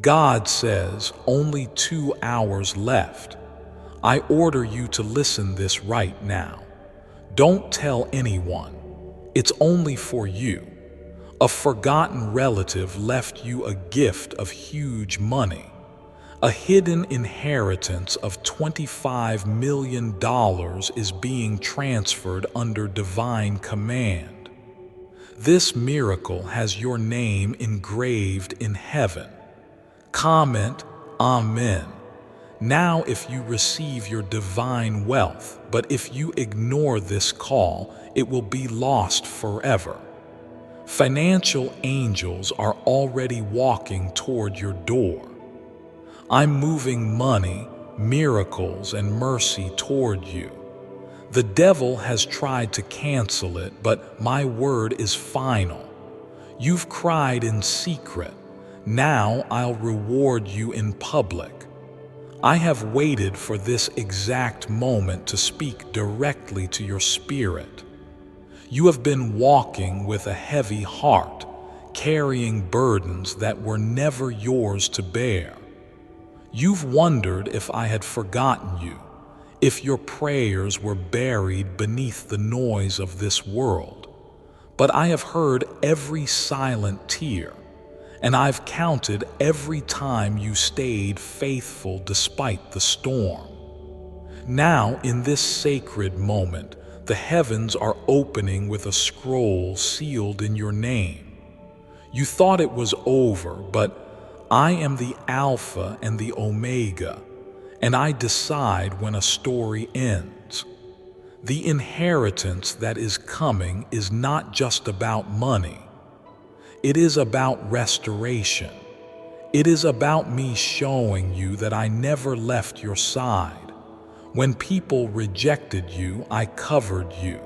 God says, only 2 hours left. I order you to listen this right now. Don't tell anyone. It's only for you. A forgotten relative left you a gift of huge money. A hidden inheritance of $25 million is being transferred under divine command. This miracle has your name engraved in heaven. Comment, Amen. Now if you receive your divine wealth, but if you ignore this call, it will be lost forever. Financial angels are already walking toward your door. I'm moving money, miracles, and mercy toward you. The devil has tried to cancel it, but my word is final. You've cried in secret. Now I'll reward you in public. I have waited for this exact moment to speak directly to your spirit. You have been walking with a heavy heart, carrying burdens that were never yours to bear. You've wondered if I had forgotten you, if your prayers were buried beneath the noise of this world. But I have heard every silent tear, and I've counted every time you stayed faithful despite the storm. Now, in this sacred moment, the heavens are opening with a scroll sealed in your name. You thought it was over, but I am the Alpha and the Omega, and I decide when a story ends. The inheritance that is coming is not just about money. It is about restoration. It is about me showing you that I never left your side. When people rejected you, I covered you.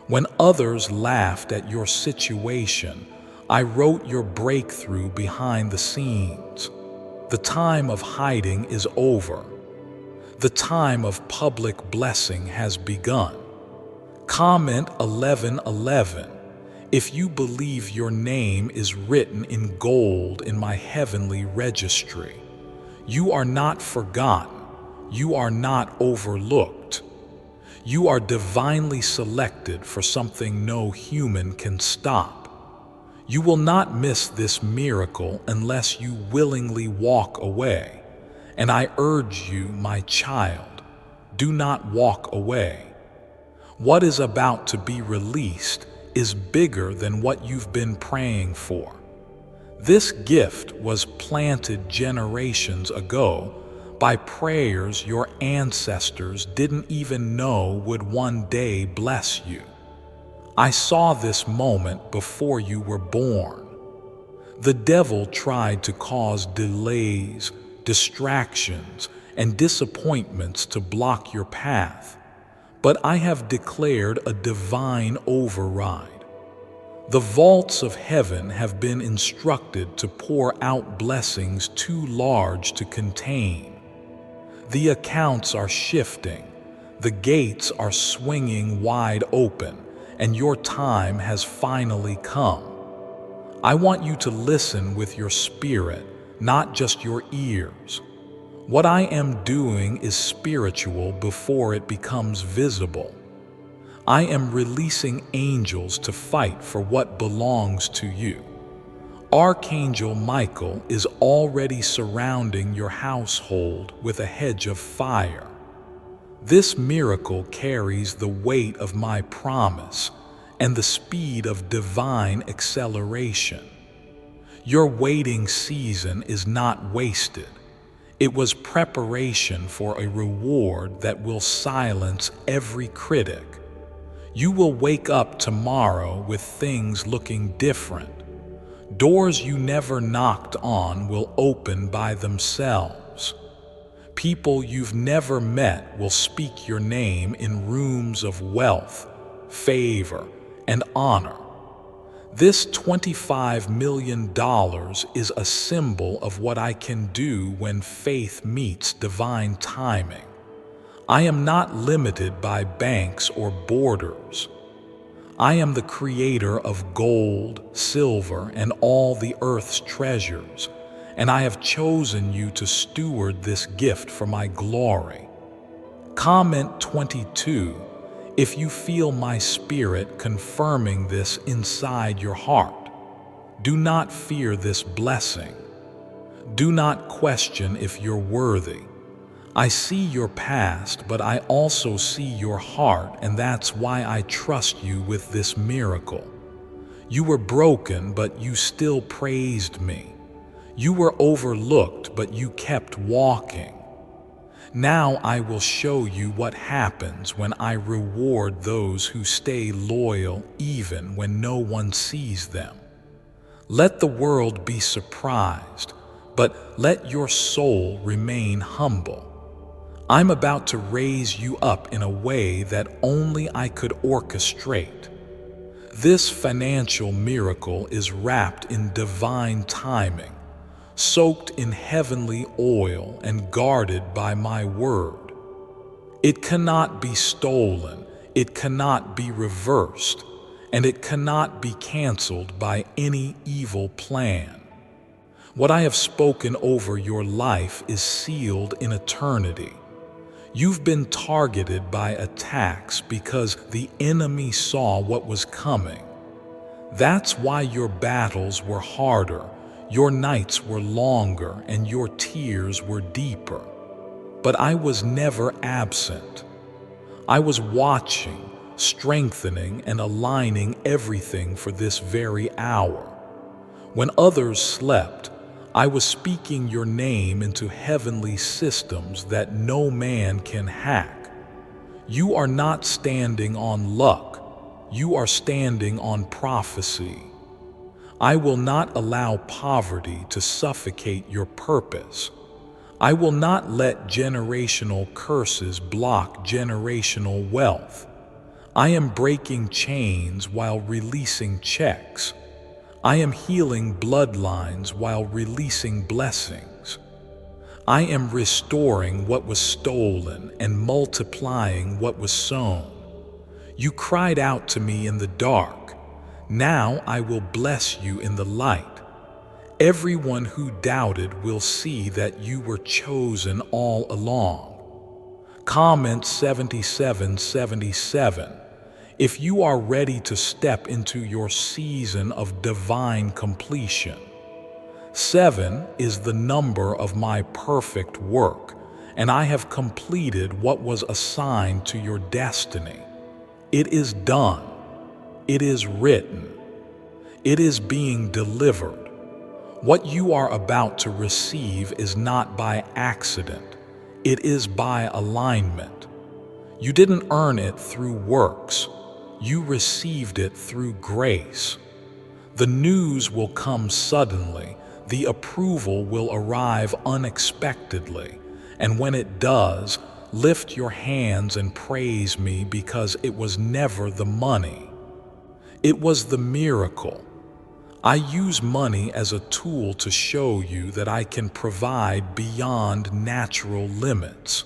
When others laughed at your situation, I wrote your breakthrough behind the scenes. The time of hiding is over. The time of public blessing has begun. Comment 1111 if you believe your name is written in gold in my heavenly registry. You are not forgotten. You are not overlooked. You are divinely selected for something no human can stop. You will not miss this miracle unless you willingly walk away. And I urge you, my child, do not walk away. What is about to be released is bigger than what you've been praying for. This gift was planted generations ago by prayers your ancestors didn't even know would one day bless you. I saw this moment before you were born. The devil tried to cause delays, distractions, and disappointments to block your path, but I have declared a divine override. The vaults of heaven have been instructed to pour out blessings too large to contain. The accounts are shifting, the gates are swinging wide open, and your time has finally come. I want you to listen with your spirit, not just your ears. What I am doing is spiritual before it becomes visible. I am releasing angels to fight for what belongs to you. Archangel Michael is already surrounding your household with a hedge of fire. This miracle carries the weight of my promise and the speed of divine acceleration. Your waiting season is not wasted. It was preparation for a reward that will silence every critic. You will wake up tomorrow with things looking different. Doors you never knocked on will open by themselves. People you've never met will speak your name in rooms of wealth, favor, and honor. This $25 million is a symbol of what I can do when faith meets divine timing. I am not limited by banks or borders. I am the creator of gold, silver, and all the earth's treasures, and I have chosen you to steward this gift for my glory. Comment 22 if you feel my spirit confirming this inside your heart. Do not fear this blessing. Do not question if you're worthy. I see your past, but I also see your heart, and that's why I trust you with this miracle. You were broken, but you still praised me. You were overlooked, but you kept walking. Now I will show you what happens when I reward those who stay loyal even when no one sees them. Let the world be surprised, but let your soul remain humble. I'm about to raise you up in a way that only I could orchestrate. This financial miracle is wrapped in divine timing, soaked in heavenly oil and guarded by my word. It cannot be stolen, it cannot be reversed, and it cannot be canceled by any evil plan. What I have spoken over your life is sealed in eternity. You've been targeted by attacks because the enemy saw what was coming. That's why your battles were harder, your nights were longer, and your tears were deeper. But I was never absent. I was watching, strengthening, and aligning everything for this very hour. When others slept, I was speaking your name into heavenly systems that no man can hack. You are not standing on luck. You are standing on prophecy. I will not allow poverty to suffocate your purpose. I will not let generational curses block generational wealth. I am breaking chains while releasing checks. I am healing bloodlines while releasing blessings. I am restoring what was stolen and multiplying what was sown. You cried out to me in the dark. Now I will bless you in the light. Everyone who doubted will see that you were chosen all along. Comment 7777 if you are ready to step into your season of divine completion. 7 is the number of my perfect work, and I have completed what was assigned to your destiny. It is done. It is written. It is being delivered. What you are about to receive is not by accident. It is by alignment. You didn't earn it through works. You received it through grace. The news will come suddenly. The approval will arrive unexpectedly. And when it does, lift your hands and praise me, because it was never the money. It was the miracle. I use money as a tool to show you that I can provide beyond natural limits.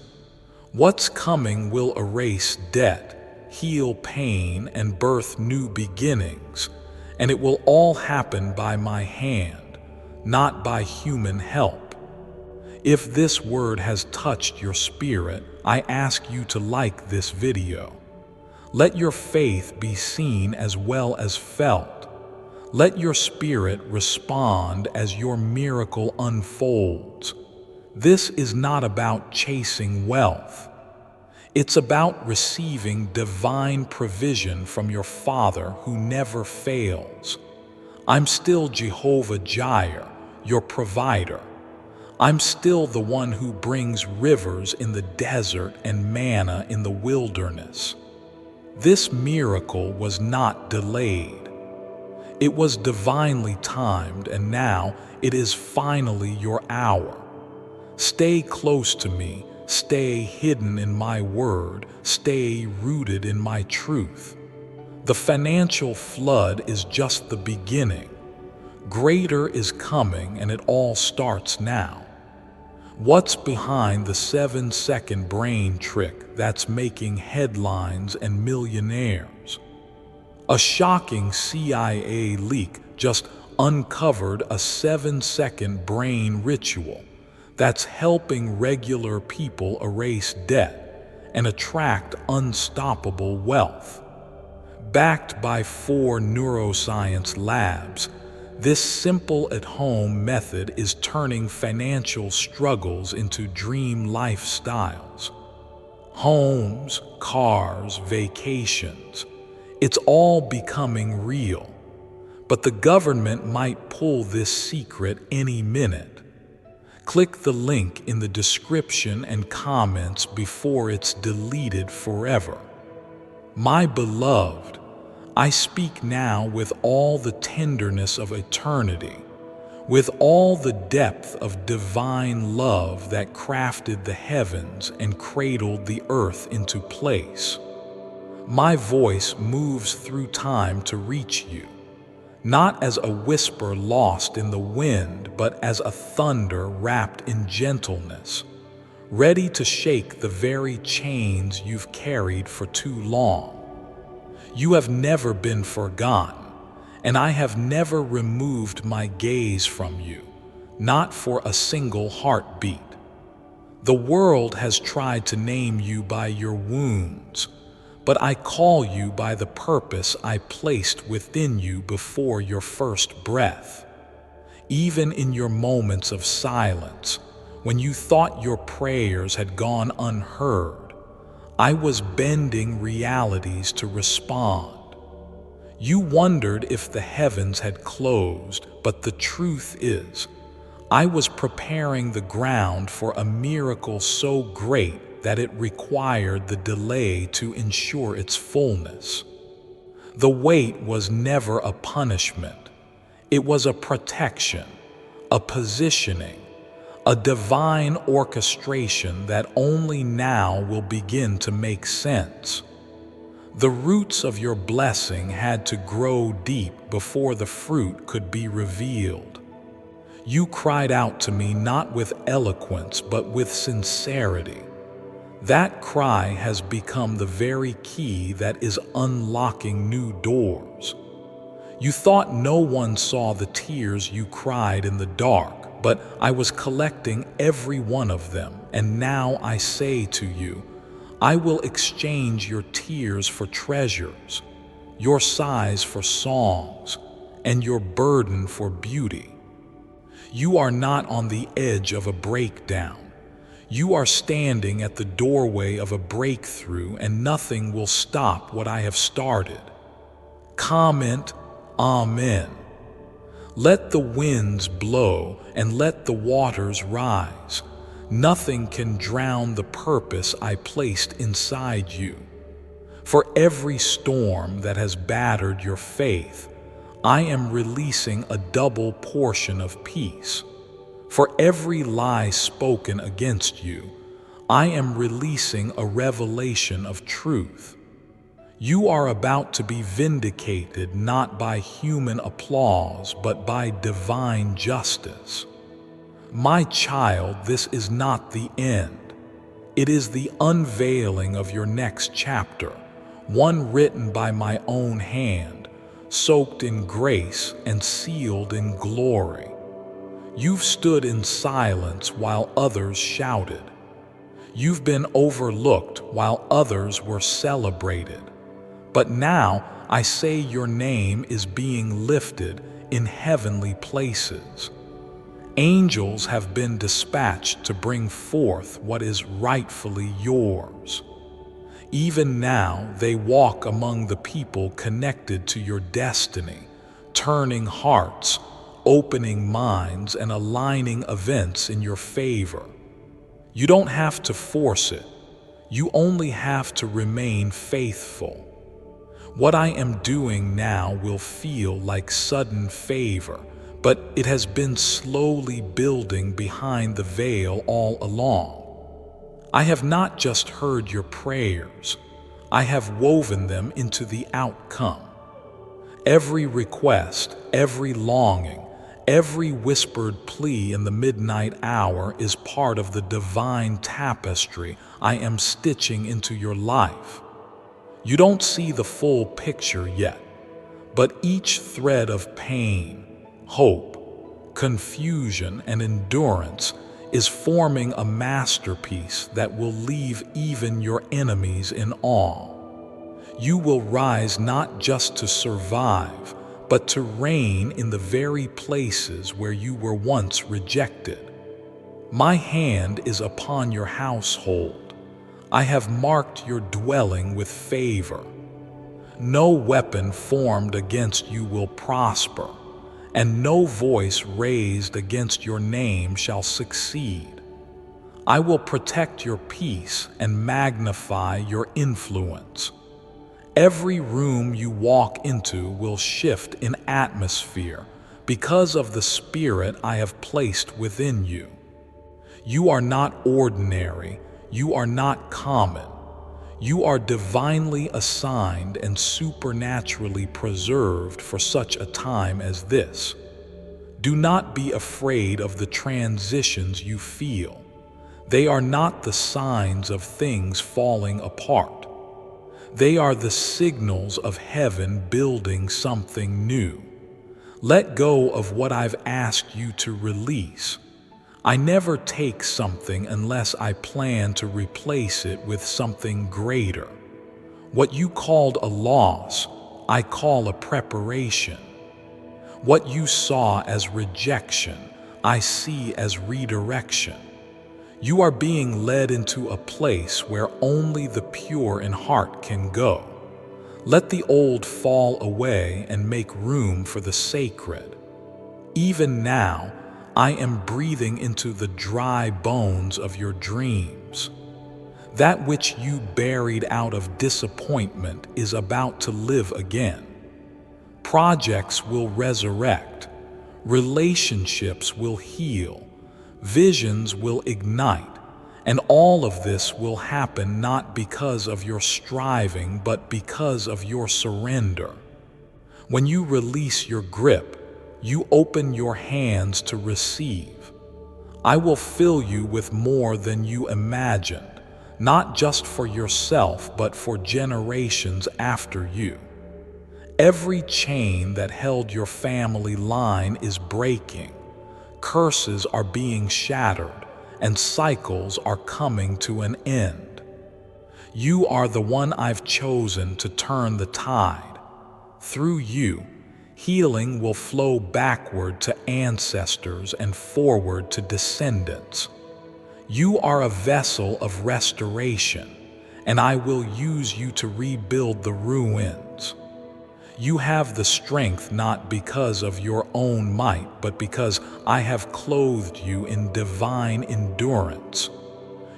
What's coming will erase debt, heal pain, and birth new beginnings, and it will all happen by my hand, not by human help. If this word has touched your spirit, I ask you to like this video. Let your faith be seen as well as felt. Let your spirit respond as your miracle unfolds. This is not about chasing wealth. It's about receiving divine provision from your Father who never fails. I'm still Jehovah Jireh, your provider. I'm still the one who brings rivers in the desert and manna in the wilderness. This miracle was not delayed. It was divinely timed, and now it is finally your hour. Stay close to me. Stay hidden in my word. Stay rooted in my truth. The financial flood is just the beginning. Greater is coming, and it all starts now. What's behind the 7-second brain trick that's making headlines and millionaires? A shocking CIA leak just uncovered a 7-second brain ritual that's helping regular people erase debt and attract unstoppable wealth. Backed by 4 neuroscience labs, this simple at-home method is turning financial struggles into dream lifestyles. Homes, cars, vacations, it's all becoming real. But the government might pull this secret any minute. Click the link in the description and comments before it's deleted forever. My beloved, I speak now with all the tenderness of eternity, with all the depth of divine love that crafted the heavens and cradled the earth into place. My voice moves through time to reach you, not as a whisper lost in the wind, but as a thunder wrapped in gentleness, ready to shake the very chains you've carried for too long. You have never been forgotten, and I have never removed my gaze from you, not for a single heartbeat. The world has tried to name you by your wounds, but I call you by the purpose I placed within you before your first breath. Even in your moments of silence, when you thought your prayers had gone unheard, I was bending realities to respond. You wondered if the heavens had closed, but the truth is, I was preparing the ground for a miracle so great that it required the delay to ensure its fullness. The wait was never a punishment. It was a protection, a positioning, a divine orchestration that only now will begin to make sense. The roots of your blessing had to grow deep before the fruit could be revealed. You cried out to me not with eloquence but with sincerity. That cry has become the very key that is unlocking new doors. You thought no one saw the tears you cried in the dark, but I was collecting every one of them, and now I say to you, I will exchange your tears for treasures, your sighs for songs, and your burden for beauty. You are not on the edge of a breakdown. You are standing at the doorway of a breakthrough, and nothing will stop what I have started. Comment, Amen. Let the winds blow and let the waters rise. Nothing can drown the purpose I placed inside you. For every storm that has battered your faith, I am releasing a double portion of peace. For every lie spoken against you, I am releasing a revelation of truth. You are about to be vindicated not by human applause, but by divine justice. My child, this is not the end. It is the unveiling of your next chapter, one written by my own hand, soaked in grace and sealed in glory. You've stood in silence while others shouted. You've been overlooked while others were celebrated. But now I say your name is being lifted in heavenly places. Angels have been dispatched to bring forth what is rightfully yours. Even now they walk among the people connected to your destiny, turning hearts, opening minds, and aligning events in your favor. You don't have to force it. You only have to remain faithful. What I am doing now will feel like sudden favor, but it has been slowly building behind the veil all along. I have not just heard your prayers. I have woven them into the outcome. Every request, every longing, every whispered plea in the midnight hour is part of the divine tapestry I am stitching into your life. You don't see the full picture yet, but each thread of pain, hope, confusion, and endurance is forming a masterpiece that will leave even your enemies in awe. You will rise not just to survive, but to reign in the very places where you were once rejected. My hand is upon your household. I have marked your dwelling with favor. No weapon formed against you will prosper, and no voice raised against your name shall succeed. I will protect your peace and magnify your influence. Every room you walk into will shift in atmosphere because of the spirit I have placed within you. You are not ordinary, you are not common. You are divinely assigned and supernaturally preserved for such a time as this. Do not be afraid of the transitions you feel. They are not the signs of things falling apart. They are the signals of heaven building something new. Let go of what I've asked you to release. I never take something unless I plan to replace it with something greater. What you called a loss, I call a preparation. What you saw as rejection, I see as redirection. You are being led into a place where only the pure in heart can go. Let the old fall away and make room for the sacred. Even now, I am breathing into the dry bones of your dreams. That which you buried out of disappointment is about to live again. Projects will resurrect. Relationships will heal. Visions will ignite, and all of this will happen not because of your striving, but because of your surrender. When you release your grip, you open your hands to receive. I will fill you with more than you imagined, not just for yourself, but for generations after you. Every chain that held your family line is breaking. Curses are being shattered, and cycles are coming to an end. You are the one I've chosen to turn the tide. Through you, healing will flow backward to ancestors and forward to descendants. You are a vessel of restoration, and I will use you to rebuild the ruins. You have the strength not because of your own might, but because I have clothed you in divine endurance.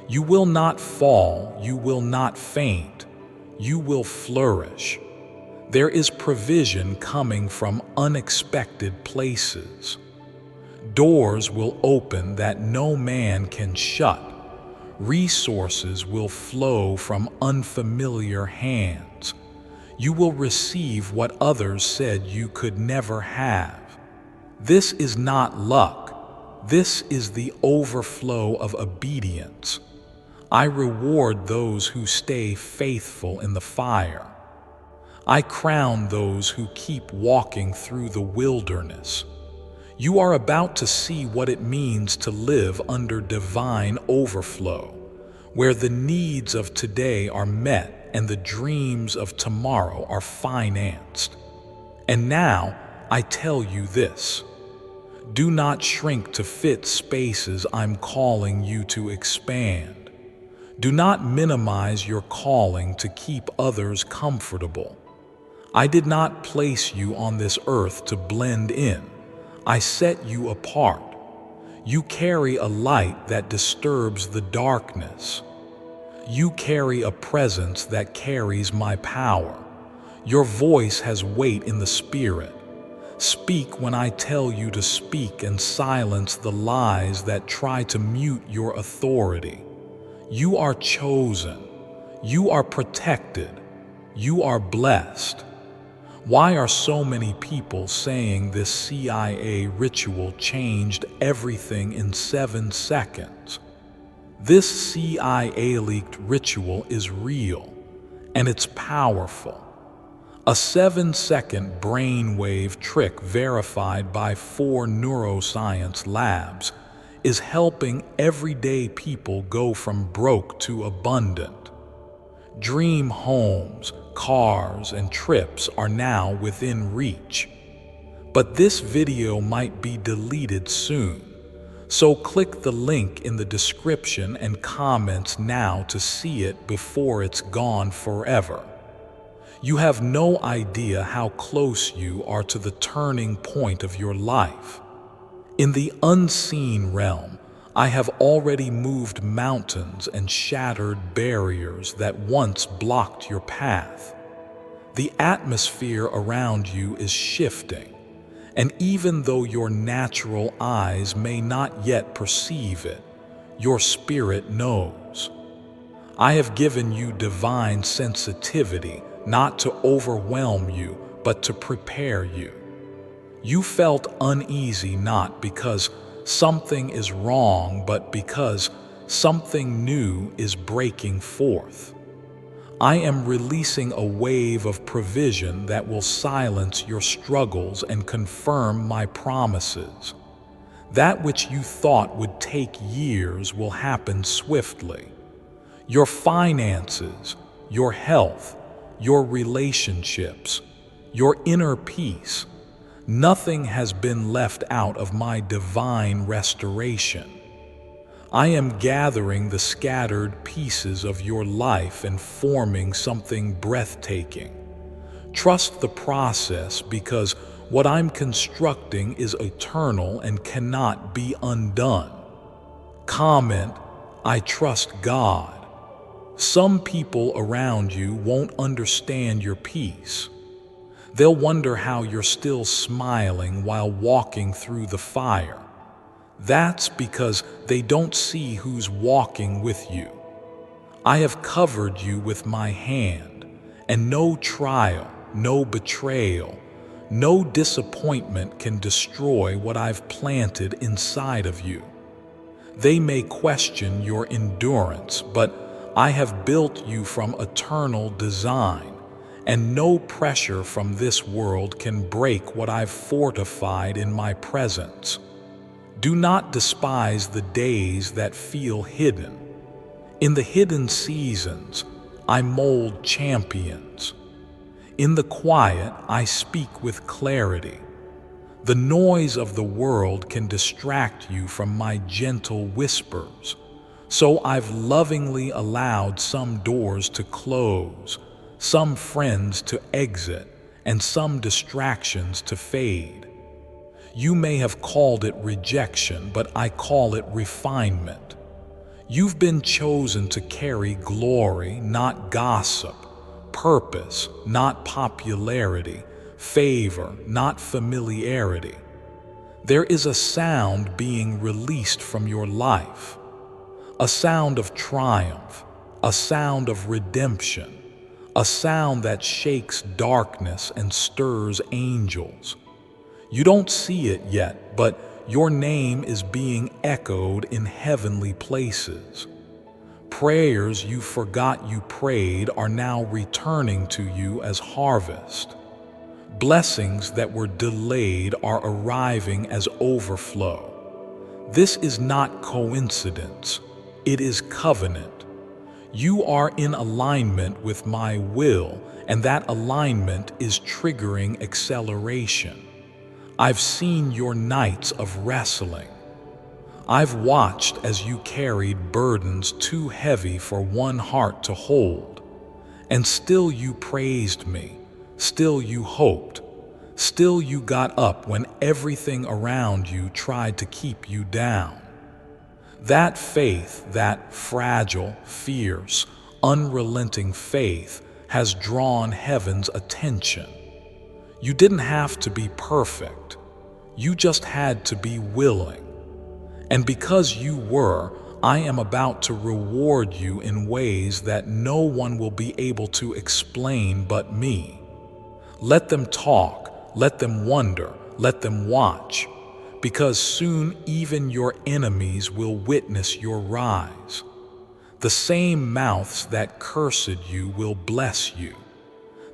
You will not fall, you will not faint, you will flourish. There is provision coming from unexpected places. Doors will open that no man can shut. Resources will flow from unfamiliar hands. You will receive what others said you could never have. This is not luck. This is the overflow of obedience. I reward those who stay faithful in the fire. I crown those who keep walking through the wilderness. You are about to see what it means to live under divine overflow, where the needs of today are met and the dreams of tomorrow are financed. And now, I tell you this: do not shrink to fit spaces I'm calling you to expand. Do not minimize your calling to keep others comfortable. I did not place you on this earth to blend in. I set you apart. You carry a light that disturbs the darkness. You carry a presence that carries my power. Your voice has weight in the spirit. Speak when I tell you to speak and silence the lies that try to mute your authority. You are chosen. You are protected. You are blessed. Why are so many people saying this CIA ritual changed everything in 7 seconds? This CIA-leaked ritual is real, and it's powerful. A 7-second brainwave trick verified by 4 neuroscience labs is helping everyday people go from broke to abundant. Dream homes, cars, and trips are now within reach. But this video might be deleted soon, so click the link in the description and comments now to see it before it's gone forever. You have no idea how close you are to the turning point of your life. In the unseen realm, I have already moved mountains and shattered barriers that once blocked your path. The atmosphere around you is shifting, and even though your natural eyes may not yet perceive it, your spirit knows. I have given you divine sensitivity, not to overwhelm you, but to prepare you. You felt uneasy not because something is wrong, but because something new is breaking forth. I am releasing a wave of provision that will silence your struggles and confirm my promises. That which you thought would take years will happen swiftly. Your finances, your health, your relationships, your inner peace, nothing has been left out of my divine restoration. I am gathering the scattered pieces of your life and forming something breathtaking. Trust the process because what I'm constructing is eternal and cannot be undone. Comment, I trust God. Some people around you won't understand your peace. They'll wonder how you're still smiling while walking through the fire. That's because they don't see who's walking with you. I have covered you with my hand, and no trial, no betrayal, no disappointment can destroy what I've planted inside of you. They may question your endurance, but I have built you from eternal design, and no pressure from this world can break what I've fortified in my presence. Do not despise the days that feel hidden. In the hidden seasons, I mold champions. In the quiet, I speak with clarity. The noise of the world can distract you from my gentle whispers. So I've lovingly allowed some doors to close, some friends to exit, and some distractions to fade. You may have called it rejection, but I call it refinement. You've been chosen to carry glory, not gossip, purpose, not popularity, favor, not familiarity. There is a sound being released from your life. A sound of triumph, a sound of redemption, a sound that shakes darkness and stirs angels. You don't see it yet, but your name is being echoed in heavenly places. Prayers you forgot you prayed are now returning to you as harvest. Blessings that were delayed are arriving as overflow. This is not coincidence. It is covenant. You are in alignment with my will, and that alignment is triggering acceleration. I've seen your nights of wrestling. I've watched as you carried burdens too heavy for one heart to hold. And still you praised me, still you hoped, still you got up when everything around you tried to keep you down. That faith, that fragile, fierce, unrelenting faith has drawn heaven's attention. You didn't have to be perfect. You just had to be willing. And because you were, I am about to reward you in ways that no one will be able to explain but me. Let them talk, let them wonder, let them watch. Because soon even your enemies will witness your rise. The same mouths that cursed you will bless you.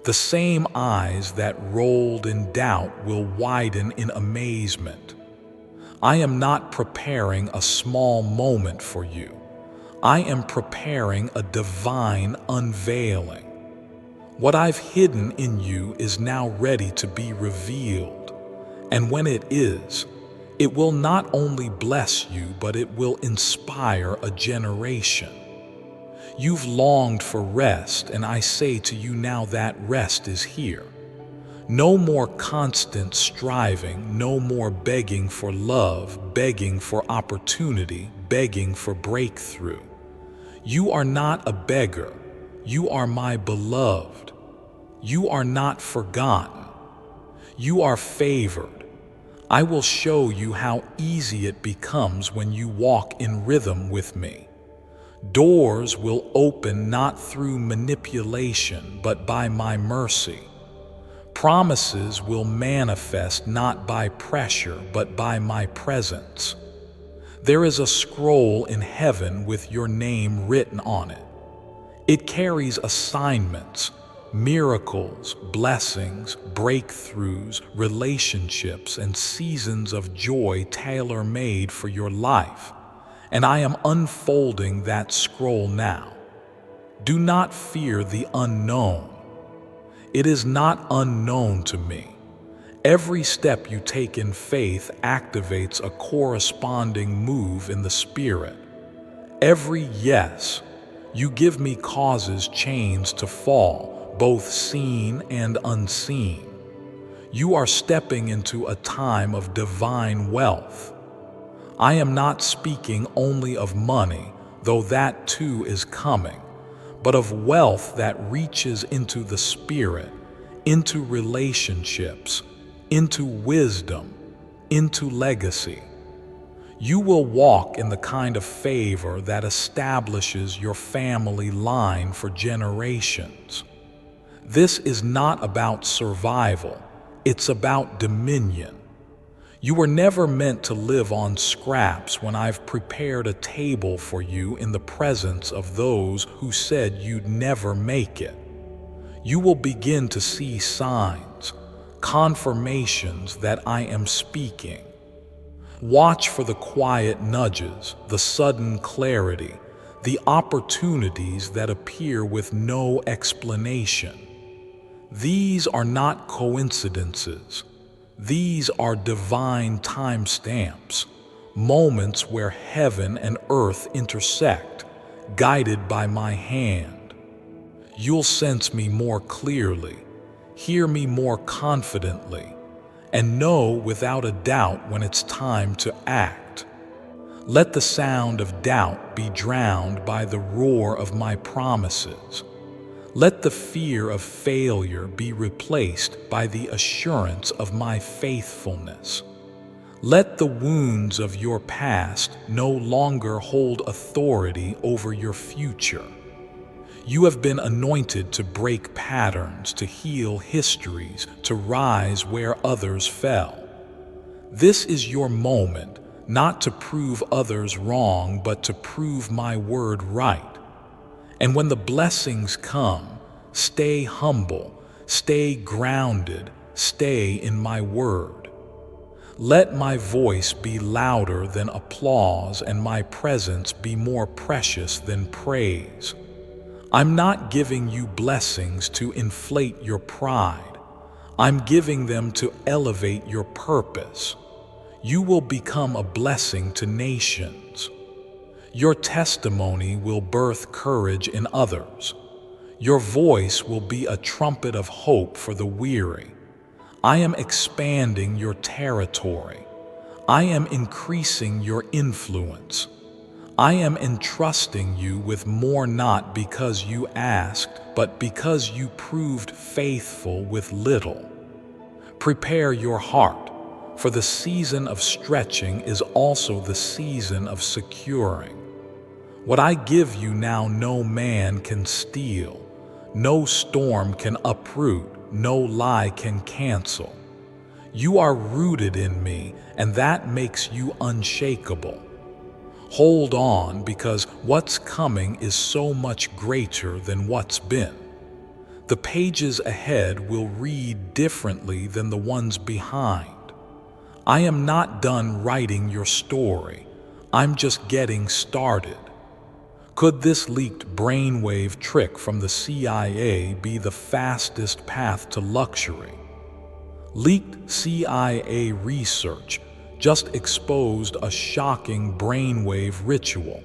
The same eyes that rolled in doubt will widen in amazement. I am not preparing a small moment for you. I am preparing a divine unveiling. What I've hidden in you is now ready to be revealed. And when it is, it will not only bless you, but it will inspire a generation. You've longed for rest, and I say to you now that rest is here. No more constant striving, no more begging for love, begging for opportunity, begging for breakthrough. You are not a beggar. You are my beloved. You are not forgotten. You are favored. I will show you how easy it becomes when you walk in rhythm with me. Doors will open not through manipulation, but by my mercy. Promises will manifest not by pressure, but by my presence. There is a scroll in heaven with your name written on it. It carries assignments, miracles, blessings, breakthroughs, relationships, and seasons of joy tailor-made for your life. And I am unfolding that scroll now. Do not fear the unknown. It is not unknown to me. Every step you take in faith activates a corresponding move in the Spirit. Every yes you give me causes chains to fall, both seen and unseen. You are stepping into a time of divine wealth. I am not speaking only of money, though that too is coming, but of wealth that reaches into the spirit, into relationships, into wisdom, into legacy. You will walk in the kind of favor that establishes your family line for generations. This is not about survival, it's about dominion. You were never meant to live on scraps when I've prepared a table for you in the presence of those who said you'd never make it. You will begin to see signs, confirmations that I am speaking. Watch for the quiet nudges, the sudden clarity, the opportunities that appear with no explanation. These are not coincidences. These are divine timestamps, moments where heaven and earth intersect, guided by my hand. You'll sense me more clearly, hear me more confidently, and know without a doubt when it's time to act. Let the sound of doubt be drowned by the roar of my promises. Let the fear of failure be replaced by the assurance of my faithfulness. Let the wounds of your past no longer hold authority over your future. You have been anointed to break patterns, to heal histories, to rise where others fell. This is your moment, not to prove others wrong, but to prove my word right. And when the blessings come, stay humble, stay grounded, stay in my word. Let my voice be louder than applause and my presence be more precious than praise. I'm not giving you blessings to inflate your pride. I'm giving them to elevate your purpose. You will become a blessing to nations. Your testimony will birth courage in others. Your voice will be a trumpet of hope for the weary. I am expanding your territory. I am increasing your influence. I am entrusting you with more not because you asked, but because you proved faithful with little. Prepare your heart, for the season of stretching is also the season of securing. What I give you now no man can steal, no storm can uproot, no lie can cancel. You are rooted in me, and that makes you unshakable. Hold on, because what's coming is so much greater than what's been. The pages ahead will read differently than the ones behind. I am not done writing your story. I'm just getting started. Could this leaked brainwave trick from the CIA be the fastest path to luxury? Leaked CIA research just exposed a shocking brainwave ritual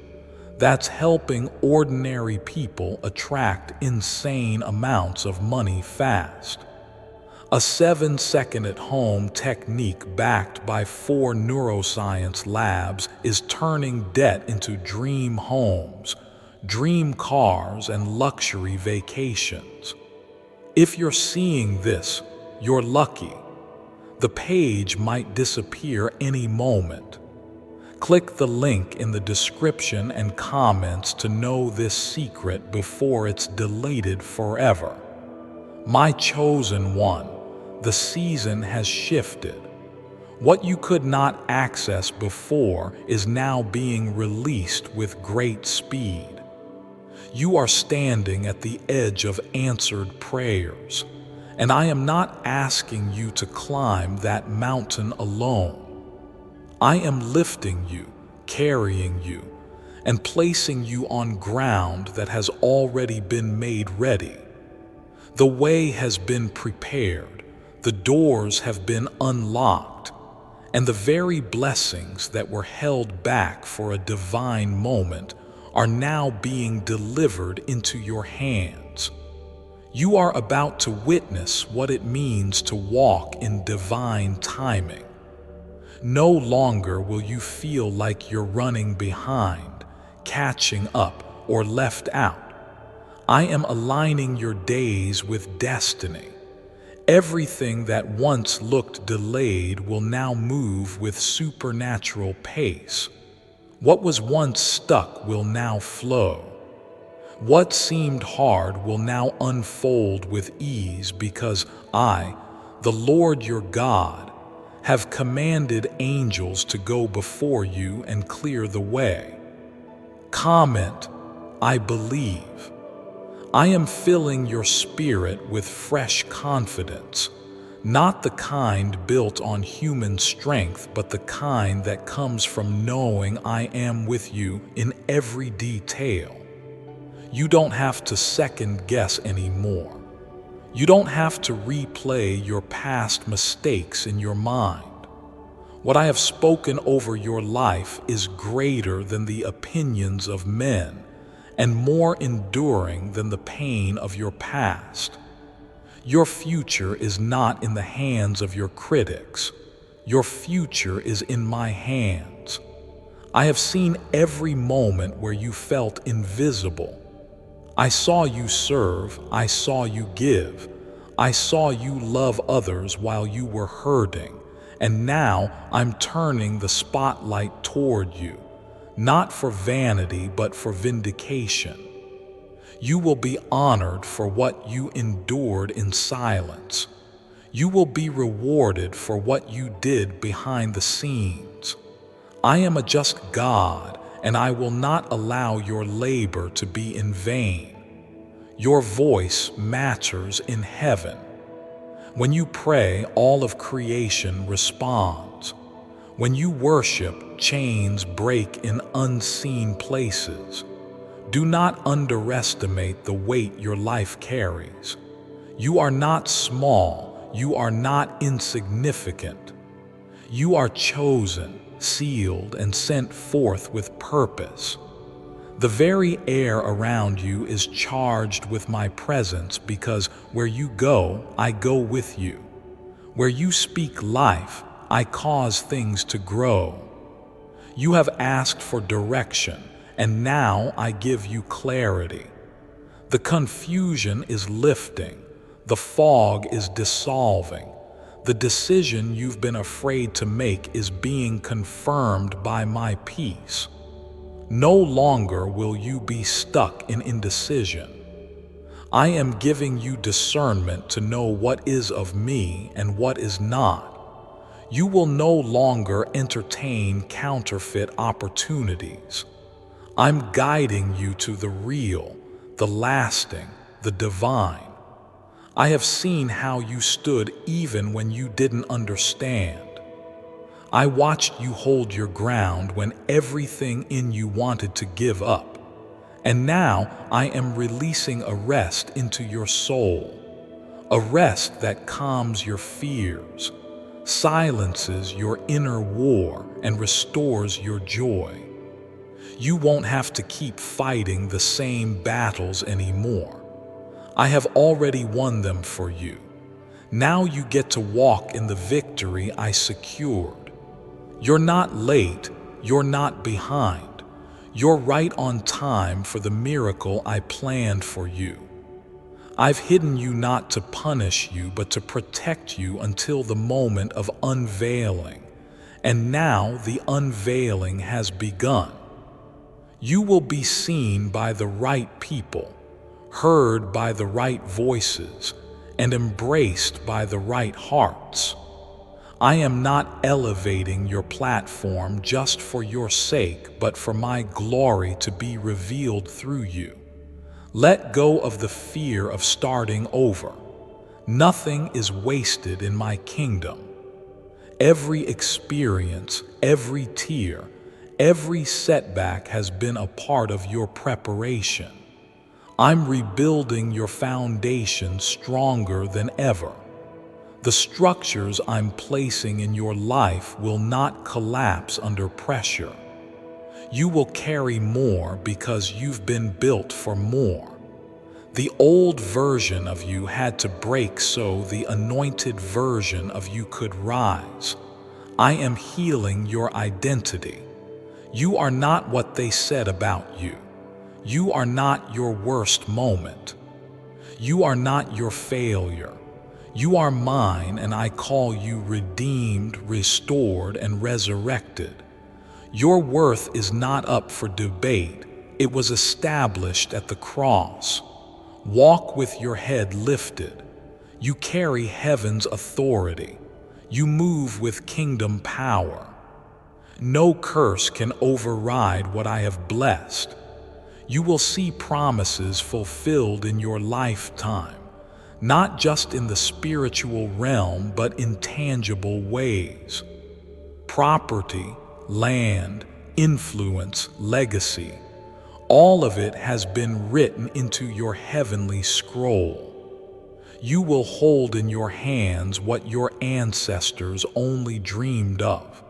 that's helping ordinary people attract insane amounts of money fast. A 7-second at home technique backed by 4 neuroscience labs is turning debt into dream homes, dream cars, and luxury vacations. If you're seeing this, you're lucky. The page might disappear any moment. Click the link in the description and comments to know this secret before it's deleted forever. My chosen one, the season has shifted. What you could not access before is now being released with great speed. You are standing at the edge of answered prayers, and I am not asking you to climb that mountain alone. I am lifting you, carrying you, and placing you on ground that has already been made ready. The way has been prepared, the doors have been unlocked, and the very blessings that were held back for a divine moment are now being delivered into your hands. You are about to witness what it means to walk in divine timing. No longer will you feel like you're running behind, catching up, or left out. I am aligning your days with destiny. Everything that once looked delayed will now move with supernatural pace. What was once stuck will now flow. What seemed hard will now unfold with ease because I, the Lord your God, have commanded angels to go before you and clear the way. Comment, I believe. I am filling your spirit with fresh confidence, not the kind built on human strength, but the kind that comes from knowing I am with you in every detail. You don't have to second guess anymore. You don't have to replay your past mistakes in your mind. What I have spoken over your life is greater than the opinions of men and more enduring than the pain of your past. Your future is not in the hands of your critics. Your future is in my hands. I have seen every moment where you felt invisible. I saw you serve, I saw you give, I saw you love others while you were hurting, and now I'm turning the spotlight toward you, not for vanity but for vindication. You will be honored for what you endured in silence. You will be rewarded for what you did behind the scenes. I am a just God, and I will not allow your labor to be in vain. Your voice matters in heaven. When you pray, all of creation responds. When you worship, chains break in unseen places. Do not underestimate the weight your life carries. You are not small. You are not insignificant. You are chosen, sealed, and sent forth with purpose. The very air around you is charged with my presence because where you go, I go with you. Where you speak life, I cause things to grow. You have asked for direction, and now I give you clarity. The confusion is lifting. The fog is dissolving. The decision you've been afraid to make is being confirmed by my peace. No longer will you be stuck in indecision. I am giving you discernment to know what is of me and what is not. You will no longer entertain counterfeit opportunities. I'm guiding you to the real, the lasting, the divine. I have seen how you stood even when you didn't understand. I watched you hold your ground when everything in you wanted to give up. And now I am releasing a rest into your soul, a rest that calms your fears, silences your inner war, and restores your joy. You won't have to keep fighting the same battles anymore. I have already won them for you. Now you get to walk in the victory I secured. You're not late, you're not behind. You're right on time for the miracle I planned for you. I've hidden you not to punish you, but to protect you until the moment of unveiling. And now the unveiling has begun. You will be seen by the right people, heard by the right voices, and embraced by the right hearts. I am not elevating your platform just for your sake, but for my glory to be revealed through you. Let go of the fear of starting over. Nothing is wasted in my kingdom. Every experience, every tear, every setback has been a part of your preparation. I'm rebuilding your foundation stronger than ever. The structures I'm placing in your life will not collapse under pressure. You will carry more because you've been built for more. The old version of you had to break so the anointed version of you could rise. I am healing your identity. You are not what they said about you. You are not your worst moment. You are not your failure. You are mine, and I call you redeemed, restored, and resurrected. Your worth is not up for debate. It was established at the cross. Walk with your head lifted. You carry heaven's authority. You move with kingdom power. No curse can override what I have blessed. You will see promises fulfilled in your lifetime, not just in the spiritual realm, but in tangible ways. Property, land, influence, legacy, all of it has been written into your heavenly scroll. You will hold in your hands what your ancestors only dreamed of.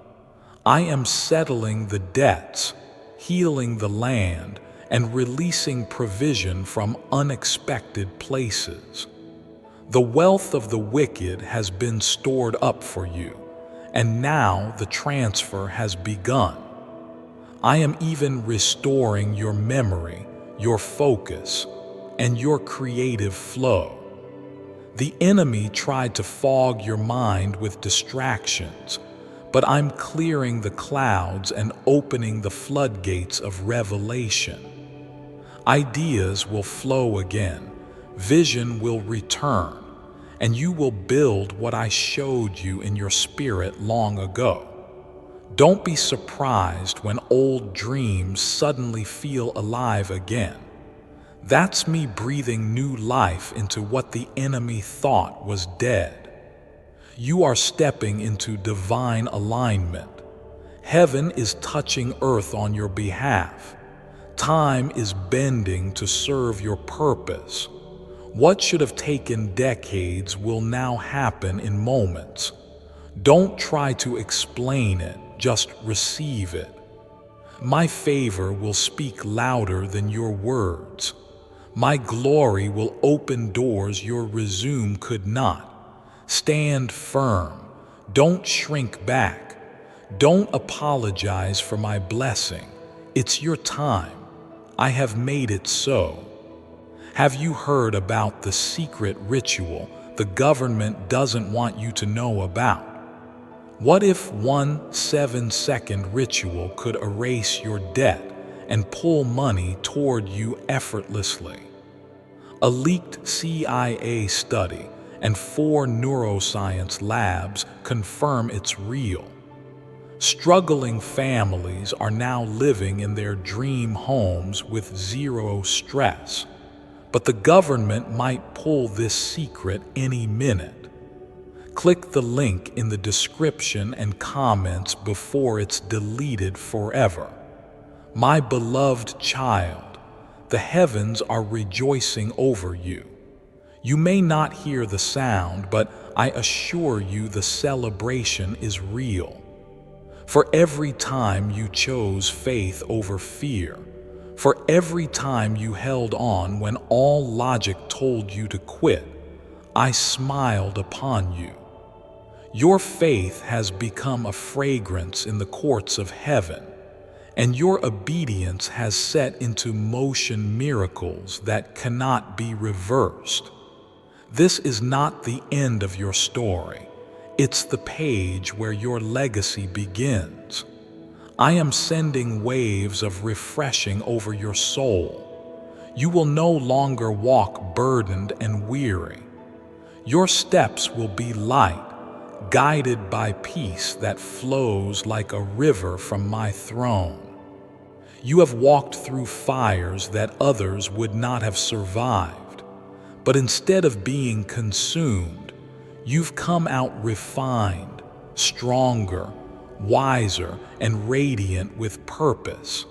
I am settling the debts, healing the land, and releasing provision from unexpected places. The wealth of the wicked has been stored up for you, and now the transfer has begun. I am even restoring your memory, your focus, and your creative flow. The enemy tried to fog your mind with distractions, but I'm clearing the clouds and opening the floodgates of revelation. Ideas will flow again, vision will return, and you will build what I showed you in your spirit long ago. Don't be surprised when old dreams suddenly feel alive again. That's me breathing new life into what the enemy thought was dead. You are stepping into divine alignment. Heaven is touching earth on your behalf. Time is bending to serve your purpose. What should have taken decades will now happen in moments. Don't try to explain it, just receive it. My favor will speak louder than your words. My glory will open doors your resume could not. Stand firm. Don't shrink back. Don't apologize for my blessing. It's your time. I have made it so. Have you heard about the secret ritual the government doesn't want you to know about? What if one 7-second ritual could erase your debt and pull money toward you effortlessly? A leaked CIA study and 4 neuroscience labs confirm it's real. Struggling families are now living in their dream homes with zero stress. but the government might pull this secret any minute. Click the link in the description and comments before it's deleted forever. My beloved child, the heavens are rejoicing over you. You may not hear the sound, but I assure you the celebration is real. For every time you chose faith over fear, for every time you held on when all logic told you to quit, I smiled upon you. Your faith has become a fragrance in the courts of heaven, and your obedience has set into motion miracles that cannot be reversed. This is not the end of your story. It's the page where your legacy begins. I am sending waves of refreshing over your soul. You will no longer walk burdened and weary. Your steps will be light, guided by peace that flows like a river from my throne. You have walked through fires that others would not have survived, but instead of being consumed, you've come out refined, stronger, wiser, and radiant with purpose.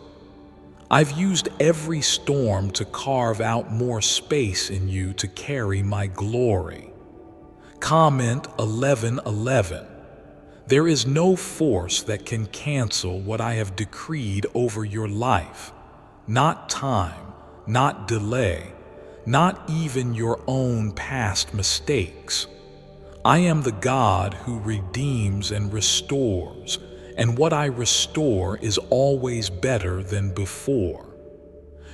I've used every storm to carve out more space in you to carry my glory. Comment 11:11. There is no force that can cancel what I have decreed over your life. Not time, not delay, not even your own past mistakes. I am the God who redeems and restores, and what I restore is always better than before.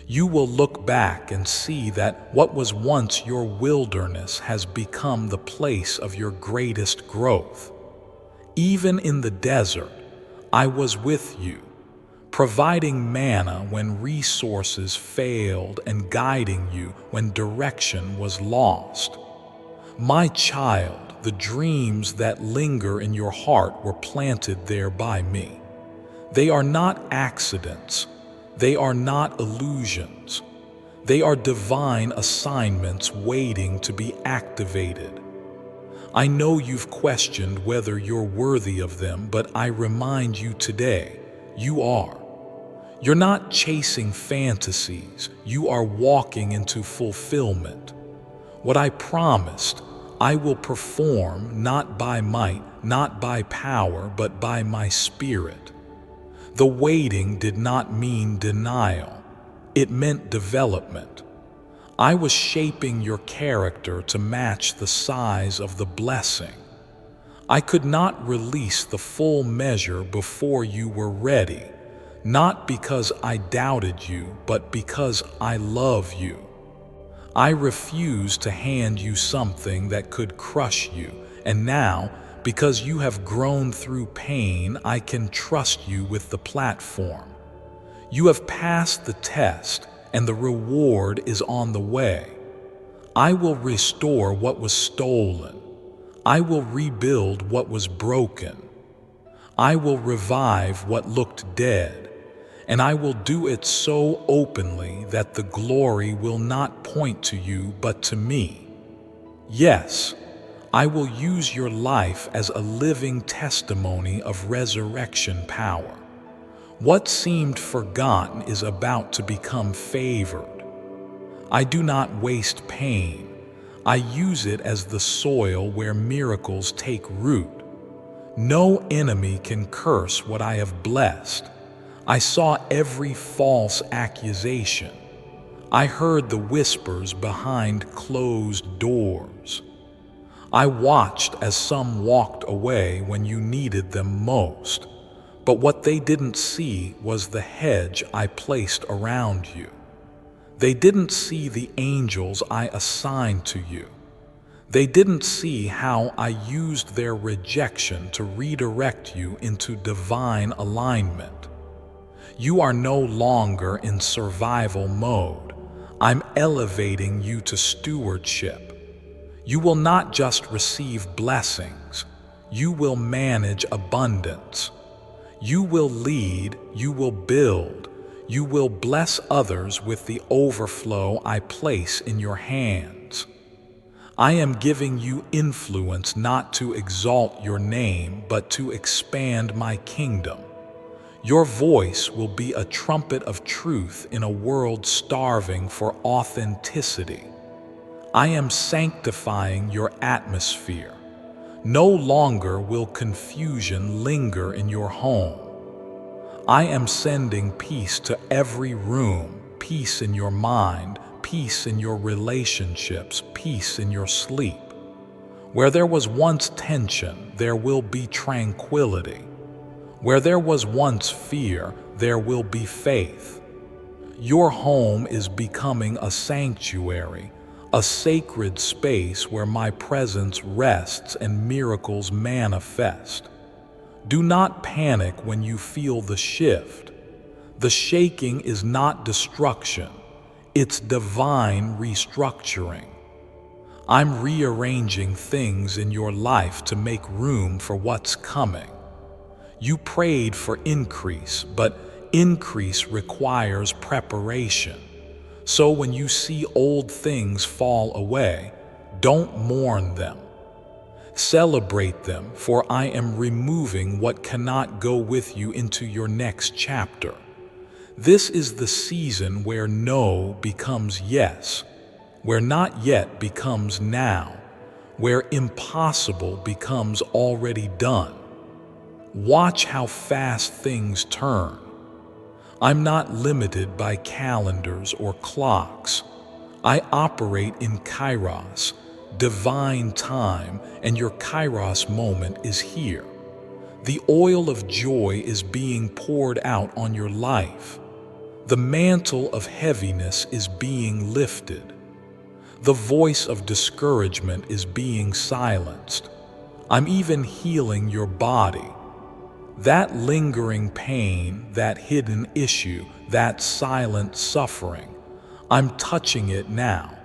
You will look back and see that what was once your wilderness has become the place of your greatest growth. Even in the desert, I was with you, providing manna when resources failed and guiding you when direction was lost. My child, the dreams that linger in your heart were planted there by me. They are not accidents. They are not illusions. They are divine assignments waiting to be activated. I know you've questioned whether you're worthy of them, but I remind you today, you are. You're not chasing fantasies. You are walking into fulfillment. What I promised, I will perform, not by might, not by power, but by my spirit. The waiting did not mean denial. It meant development. I was shaping your character to match the size of the blessing. I could not release the full measure before you were ready, not because I doubted you, but because I love you. I refused to hand you something that could crush you, and now, because you have grown through pain, I can trust you with the platform. You have passed the test, and the reward is on the way. I will restore what was stolen. I will rebuild what was broken. I will revive what looked dead, and I will do it so openly that the glory will not point to you but to me. Yes, I will use your life as a living testimony of resurrection power. What seemed forgotten is about to become favored. I do not waste pain. I use it as the soil where miracles take root. No enemy can curse what I have blessed. I saw every false accusation. I heard the whispers behind closed doors. I watched as some walked away when you needed them most. But what they didn't see was the hedge I placed around you. They didn't see the angels I assigned to you. They didn't see how I used their rejection to redirect you into divine alignment. You are no longer in survival mode. I'm elevating you to stewardship. You will not just receive blessings. You will manage abundance. You will lead, you will build, You will bless others with the overflow I place in your hands. I am giving you influence not to exalt your name, but to expand my kingdom. Your voice will be a trumpet of truth in a world starving for authenticity. I am sanctifying your atmosphere. No longer will confusion linger in your home. I am sending peace to every room, peace in your mind, peace in your relationships, peace in your sleep. Where there was once tension, there will be tranquility. Where there was once fear, there will be faith. Your home is becoming a sanctuary, a sacred space where my presence rests and miracles manifest. Do not panic when you feel the shift. The shaking is not destruction, it's divine restructuring. I'm rearranging things in your life to make room for what's coming. You prayed for increase, but increase requires preparation. So when you see old things fall away, don't mourn them. Celebrate them, for I am removing what cannot go with you into your next chapter. This is the season where no becomes yes, where not yet becomes now, where impossible becomes already done. Watch how fast things turn. I'm not limited by calendars or clocks. I operate in Kairos, divine time, and your Kairos moment is here. The oil of joy is being poured out on your life. The mantle of heaviness is being lifted. The voice of discouragement is being silenced. I'm even healing your body. That lingering pain, that hidden issue, that silent suffering, I'm touching it now,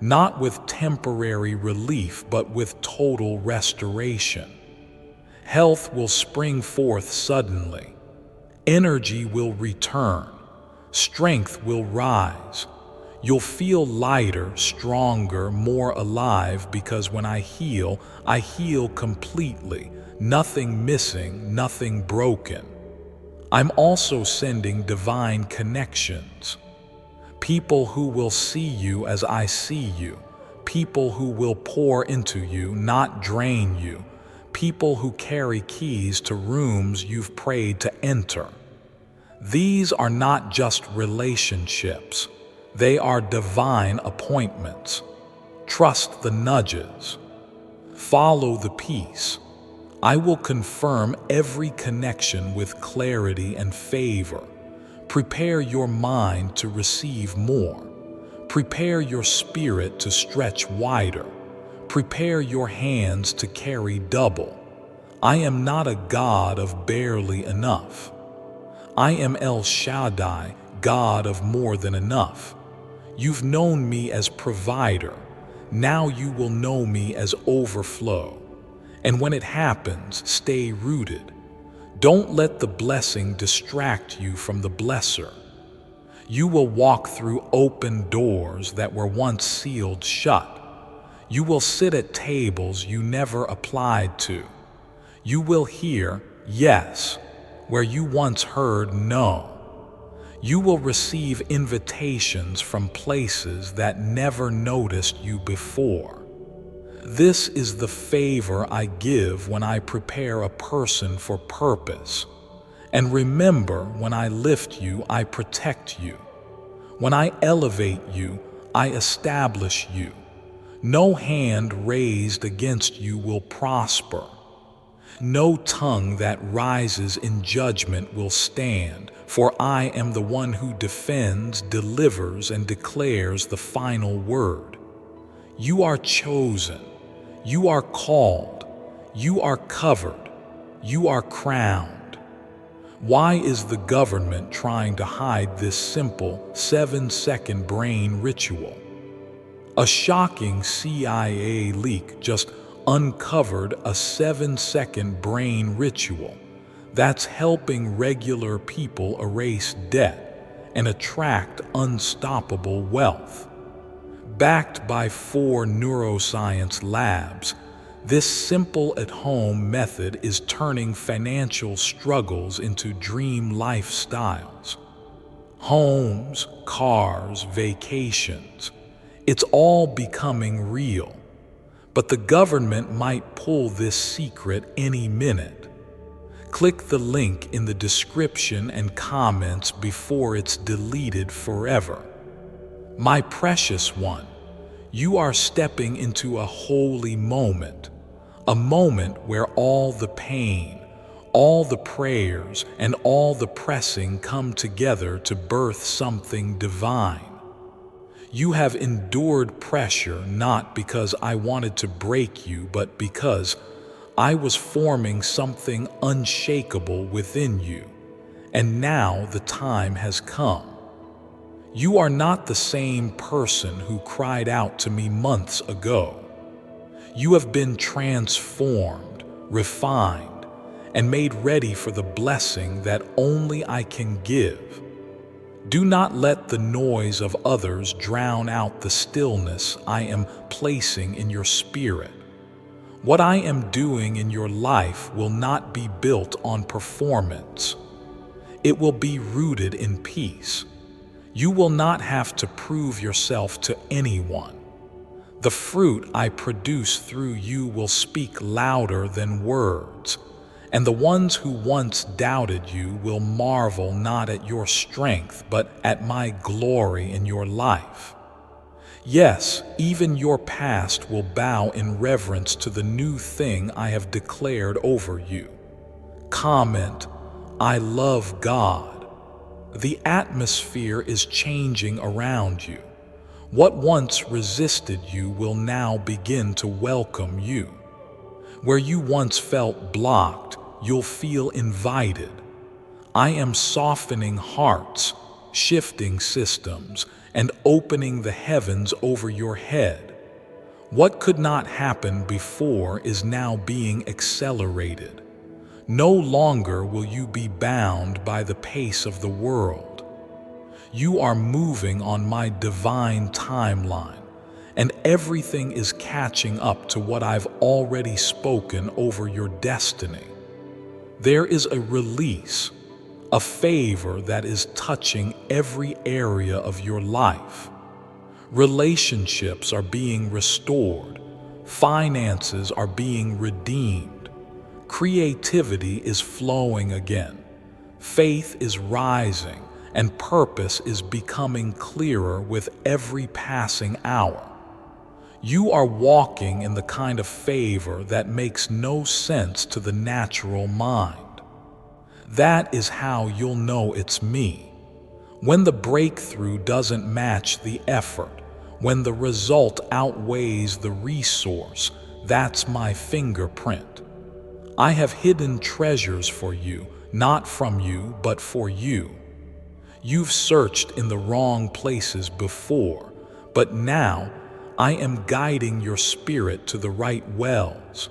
not with temporary relief, but with total restoration. Health will spring forth suddenly. Energy will return. Strength will rise. You'll feel lighter, stronger, more alive, because when I heal completely. Nothing missing, nothing broken. I'm also sending divine connections. People who will see you as I see you. People who will pour into you, not drain you. People who carry keys to rooms you've prayed to enter. These are not just relationships. They are divine appointments. Trust the nudges. Follow the peace. I will confirm every connection with clarity and favor. Prepare your mind to receive more. Prepare your spirit to stretch wider. Prepare your hands to carry double. I am not a God of barely enough. I am El Shaddai, God of more than enough. You've known me as provider. Now you will know me as overflow. And when it happens, stay rooted. Don't let the blessing distract you from the blesser. You will walk through open doors that were once sealed shut. You will sit at tables you never applied to. You will hear yes where you once heard no. You will receive invitations from places that never noticed you before. This is the favor I give when I prepare a person for purpose. And remember, when I lift you, I protect you. When I elevate you, I establish you. No hand raised against you will prosper. No tongue that rises in judgment will stand, for I am the one who defends, delivers, and declares the final word. You are chosen. You are called. You are covered. You are crowned. Why is the government trying to hide this simple 7-second brain ritual? A shocking CIA leak just uncovered a 7-second brain ritual that's helping regular people erase debt, and attract unstoppable wealth. Backed by 4 neuroscience labs, this simple at-home method is turning financial struggles into dream lifestyles. Homes, cars, vacations, it's all becoming real. But the government might pull this secret any minute. Click the link in the description and comments before it's deleted forever. My precious one, you are stepping into a holy moment, a moment where all the pain, all the prayers, and all the pressing come together to birth something divine. You have endured pressure not because I wanted to break you, but because I was forming something unshakable within you, and now the time has come. You are not the same person who cried out to me months ago. You have been transformed, refined, and made ready for the blessing that only I can give. Do not let the noise of others drown out the stillness I am placing in your spirit. What I am doing in your life will not be built on performance. It will be rooted in peace. You will not have to prove yourself to anyone. The fruit I produce through you will speak louder than words, and the ones who once doubted you will marvel not at your strength, but at my glory in your life. Yes, even your past will bow in reverence to the new thing I have declared over you. Comment, I love God. The atmosphere is changing around you. What once resisted you will now begin to welcome you. Where you once felt blocked, you'll feel invited. I am softening hearts, shifting systems, and opening the heavens over your head. What could not happen before is now being accelerated. No longer will you be bound by the pace of the world. You are moving on my divine timeline, and everything is catching up to what I've already spoken over your destiny. There is a release, a favor that is touching every area of your life. Relationships are being restored. Finances are being redeemed. Creativity is flowing again. Faith is rising, and purpose is becoming clearer with every passing hour. You are walking in the kind of favor that makes no sense to the natural mind. That is how you'll know it's me. When the breakthrough doesn't match the effort, when the result outweighs the resource, that's my fingerprint. I have hidden treasures for you, not from you, but for you. You've searched in the wrong places before, but now I am guiding your spirit to the right wells.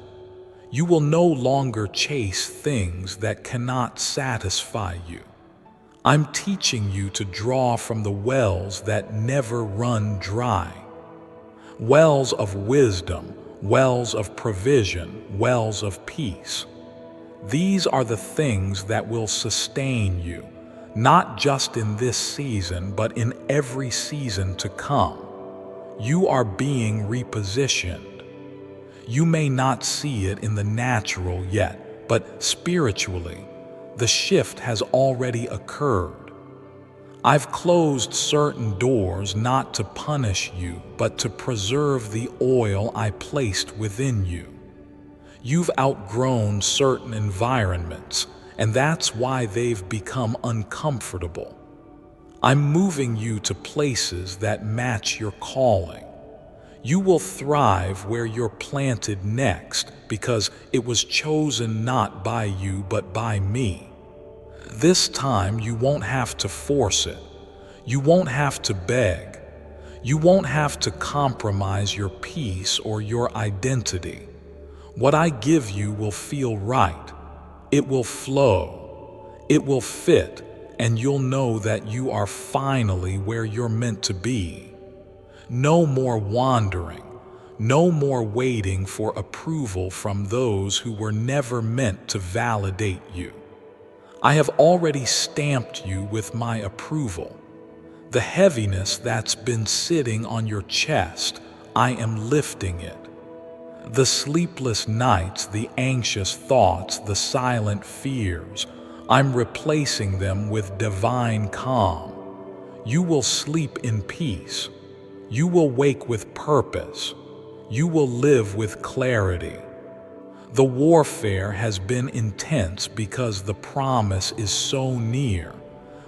You will no longer chase things that cannot satisfy you. I'm teaching you to draw from the wells that never run dry. Wells of wisdom, wells of provision, wells of peace. These are the things that will sustain you, not just in this season, but in every season to come. You are being repositioned. You may not see it in the natural yet, but spiritually, the shift has already occurred. I've closed certain doors not to punish you, but to preserve the oil I placed within you. You've outgrown certain environments, and that's why they've become uncomfortable. I'm moving you to places that match your calling. You will thrive where you're planted next because it was chosen not by you but by me. This time you won't have to force it. You won't have to beg. You won't have to compromise your peace or your identity. What I give you will feel right. It will flow. It will fit. and you'll know that you are finally where you're meant to be. No more wandering, no more waiting for approval from those who were never meant to validate you. I have already stamped you with my approval. The heaviness that's been sitting on your chest, I am lifting it. The sleepless nights, the anxious thoughts, the silent fears, I'm replacing them with divine calm. You will sleep in peace. You will wake with purpose. You will live with clarity. The warfare has been intense because the promise is so near,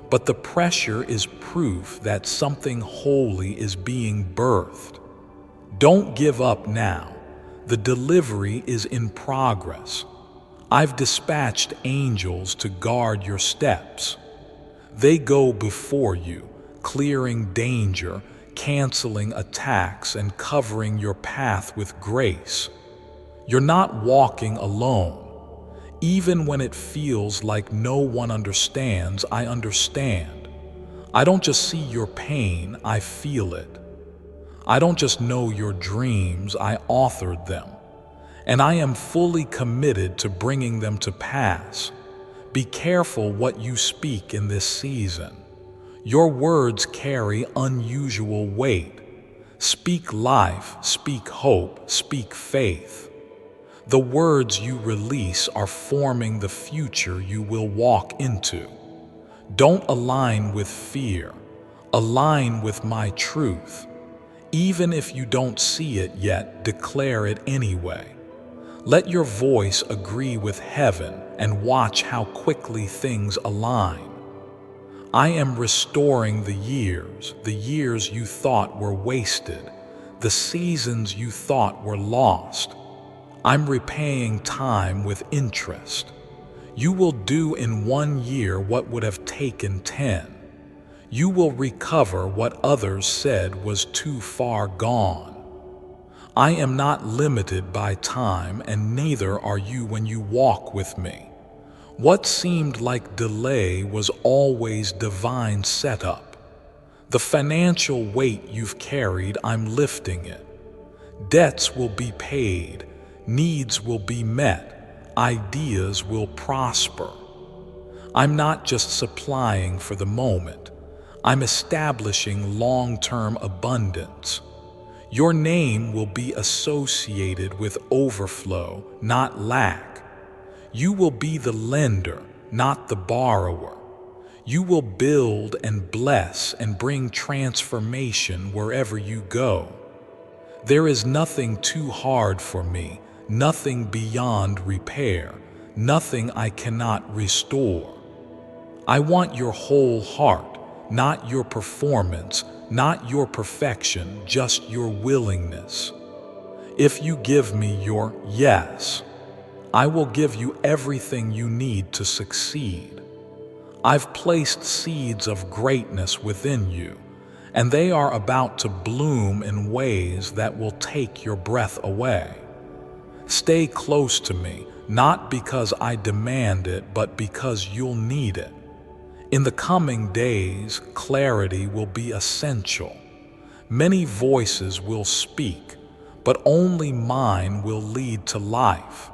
but the pressure is proof that something holy is being birthed. Don't give up now. The delivery is in progress. I've dispatched angels to guard your steps. They go before you, clearing danger, canceling attacks, and covering your path with grace. You're not walking alone. Even when it feels like no one understands, I understand. I don't just see your pain, I feel it. I don't just know your dreams, I authored them. And I am fully committed to bringing them to pass. Be careful what you speak in this season. Your words carry unusual weight. Speak life, speak hope, speak faith. The words you release are forming the future you will walk into. Don't align with fear. Align with my truth. Even if you don't see it yet, declare it anyway. Let your voice agree with heaven and watch how quickly things align. I am restoring the years you thought were wasted, the seasons you thought were lost. I'm repaying time with interest. You will do in 1 year what would have taken 10. You will recover what others said was too far gone. I am not limited by time, and neither are you when you walk with me. What seemed like delay was always divine setup. The financial weight you've carried, I'm lifting it. Debts will be paid, needs will be met, ideas will prosper. I'm not just supplying for the moment. I'm establishing long-term abundance. Your name will be associated with overflow, not lack. You will be the lender, not the borrower. You will build and bless and bring transformation wherever you go. There is nothing too hard for me, nothing beyond repair, nothing I cannot restore. I want your whole heart, not your performance, not your perfection, just your willingness. If you give me your yes, I will give you everything you need to succeed. I've placed seeds of greatness within you, and they are about to bloom in ways that will take your breath away. Stay close to me, not because I demand it, but because you'll need it. In the coming days, clarity will be essential. Many voices will speak, but only mine will lead to life.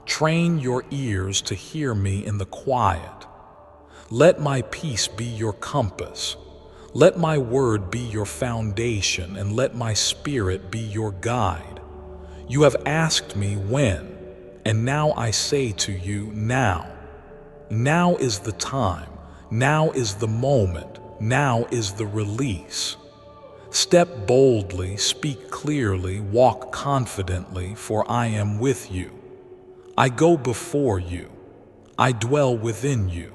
Train your ears to hear me in the quiet. Let my peace be your compass. Let my word be your foundation, and let my spirit be your guide. You have asked me when, and now I say to you now. Now is the time. Now is the moment. Now is the release. Step boldly, speak clearly, walk confidently, for I am with you. I go before you. I dwell within you.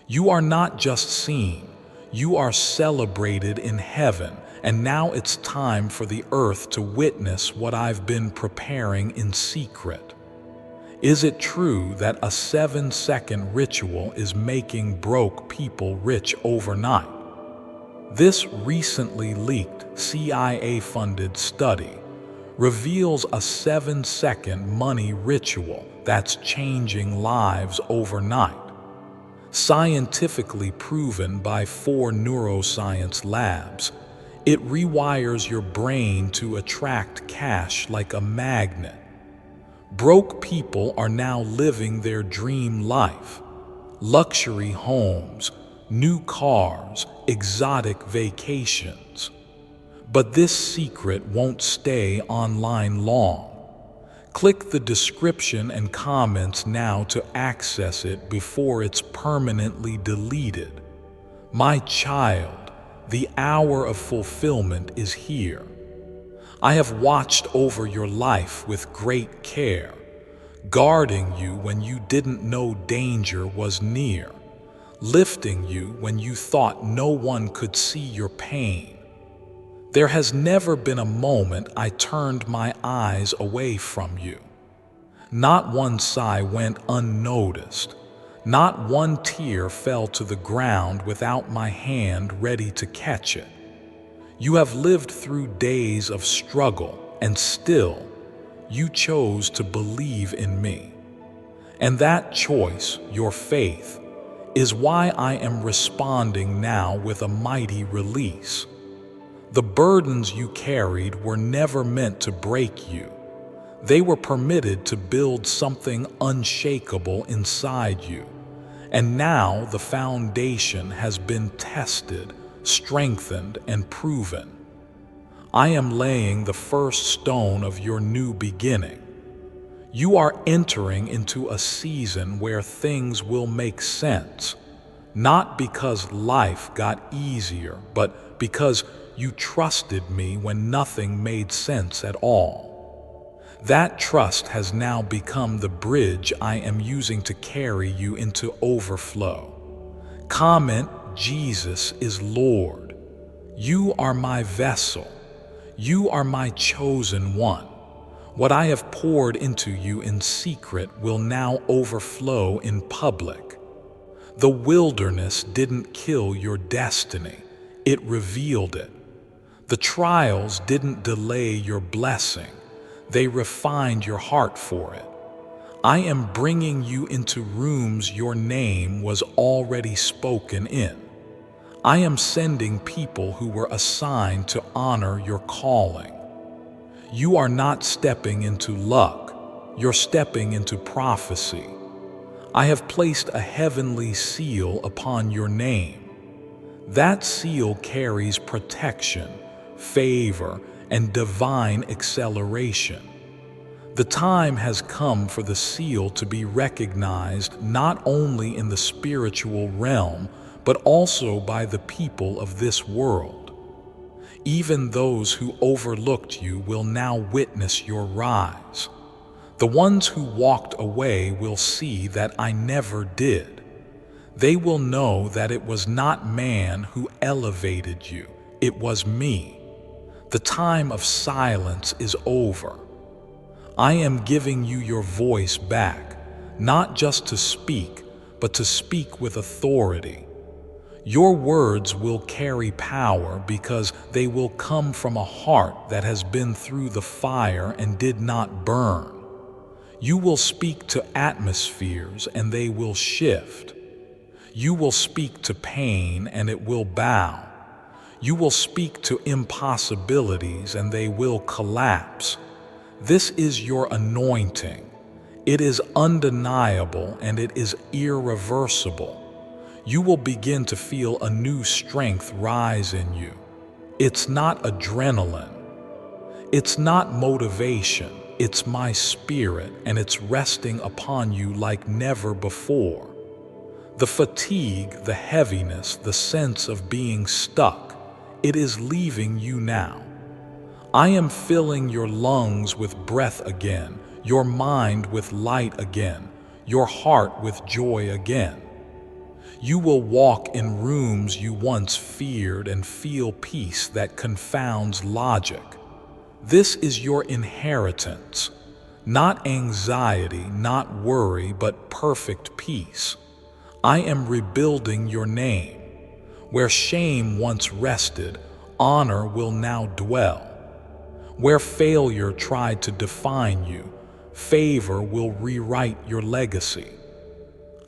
You are not just seen, you are celebrated in heaven, and now it's time for the earth to witness what I've been preparing in secret. Is it true that a 7-second ritual is making broke people rich overnight? This recently leaked CIA-funded study reveals a 7-second money ritual that's changing lives overnight. Scientifically proven by 4 neuroscience labs, it rewires your brain to attract cash like a magnet. Broke people are now living their dream life. Luxury homes, new cars, exotic vacations. But this secret won't stay online long. Click the description and comments now to access it before it's permanently deleted. My child, the hour of fulfillment is here. I have watched over your life with great care, guarding you when you didn't know danger was near, lifting you when you thought no one could see your pain. There has never been a moment I turned my eyes away from you. Not one sigh went unnoticed. Not one tear fell to the ground without my hand ready to catch it. You have lived through days of struggle, and still, you chose to believe in me. And that choice, your faith, is why I am responding now with a mighty release. The burdens you carried were never meant to break you. They were permitted to build something unshakable inside you. And now the foundation has been tested, strengthened, and proven. I am laying the first stone of your new beginning. You are entering into a season where things will make sense, not because life got easier, but because you trusted me when nothing made sense at all. That trust has now become the bridge I am using to carry you into overflow. Comment, Jesus is Lord. You are my vessel. You are my chosen one. What I have poured into you in secret will now overflow in public. The wilderness didn't kill your destiny. It revealed it. The trials didn't delay your blessing. They refined your heart for it. I am bringing you into rooms your name was already spoken in. I am sending people who were assigned to honor your calling. You are not stepping into luck. You're stepping into prophecy. I have placed a heavenly seal upon your name. That seal carries protection, favor, and divine acceleration. The time has come for the seal to be recognized not only in the spiritual realm, but also by the people of this world. Even those who overlooked you will now witness your rise. The ones who walked away will see that I never did. They will know that it was not man who elevated you, it was me. The time of silence is over. I am giving you your voice back, not just to speak, but to speak with authority. Your words will carry power because they will come from a heart that has been through the fire and did not burn. You will speak to atmospheres and they will shift. You will speak to pain and it will bow. You will speak to impossibilities and they will collapse. This is your anointing. It is undeniable and it is irreversible. You will begin to feel a new strength rise in you. It's not adrenaline. It's not motivation. It's my spirit, and it's resting upon you like never before. The fatigue, the heaviness, the sense of being stuck, it is leaving you now. I am filling your lungs with breath again, your mind with light again, your heart with joy again. You will walk in rooms you once feared and feel peace that confounds logic. This is your inheritance. Not anxiety, not worry, but perfect peace. I am rebuilding your name. Where shame once rested, honor will now dwell. Where failure tried to define you, favor will rewrite your legacy.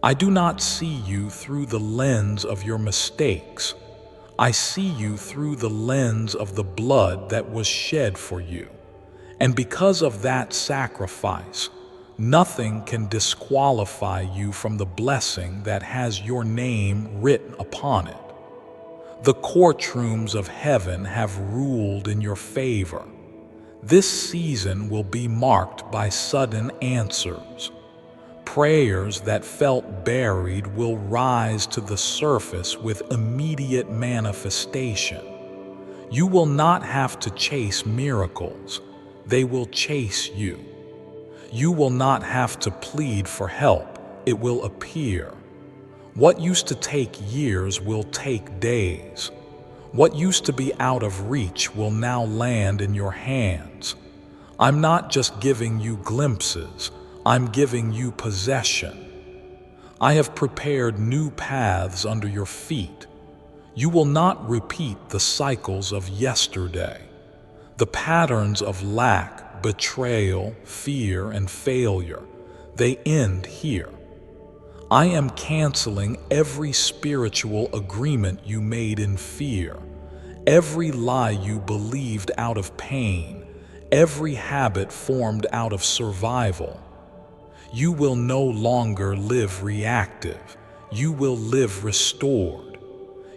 I do not see you through the lens of your mistakes. I see you through the lens of the blood that was shed for you. And because of that sacrifice, nothing can disqualify you from the blessing that has your name written upon it. The courtrooms of heaven have ruled in your favor. This season will be marked by sudden answers. Prayers that felt buried will rise to the surface with immediate manifestation. You will not have to chase miracles. They will chase you. You will not have to plead for help. It will appear. What used to take years will take days. What used to be out of reach will now land in your hands. I'm not just giving you glimpses, I'm giving you possession. I have prepared new paths under your feet. You will not repeat the cycles of yesterday. The patterns of lack, betrayal, fear, and failure, they end here. I am canceling every spiritual agreement you made in fear, every lie you believed out of pain, every habit formed out of survival. You will no longer live reactive. You will live restored.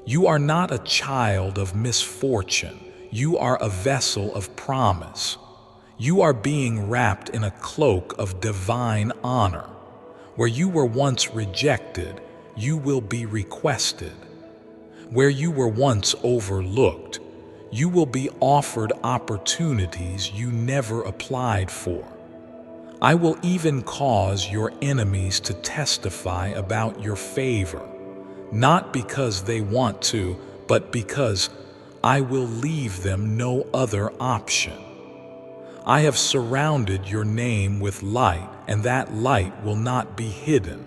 You are not a child of misfortune. You are a vessel of promise. You are being wrapped in a cloak of divine honor. Where you were once rejected, you will be requested. Where you were once overlooked, you will be offered opportunities you never applied for. I will even cause your enemies to testify about your favor, not because they want to, but because I will leave them no other option. I have surrounded your name with light, and that light will not be hidden.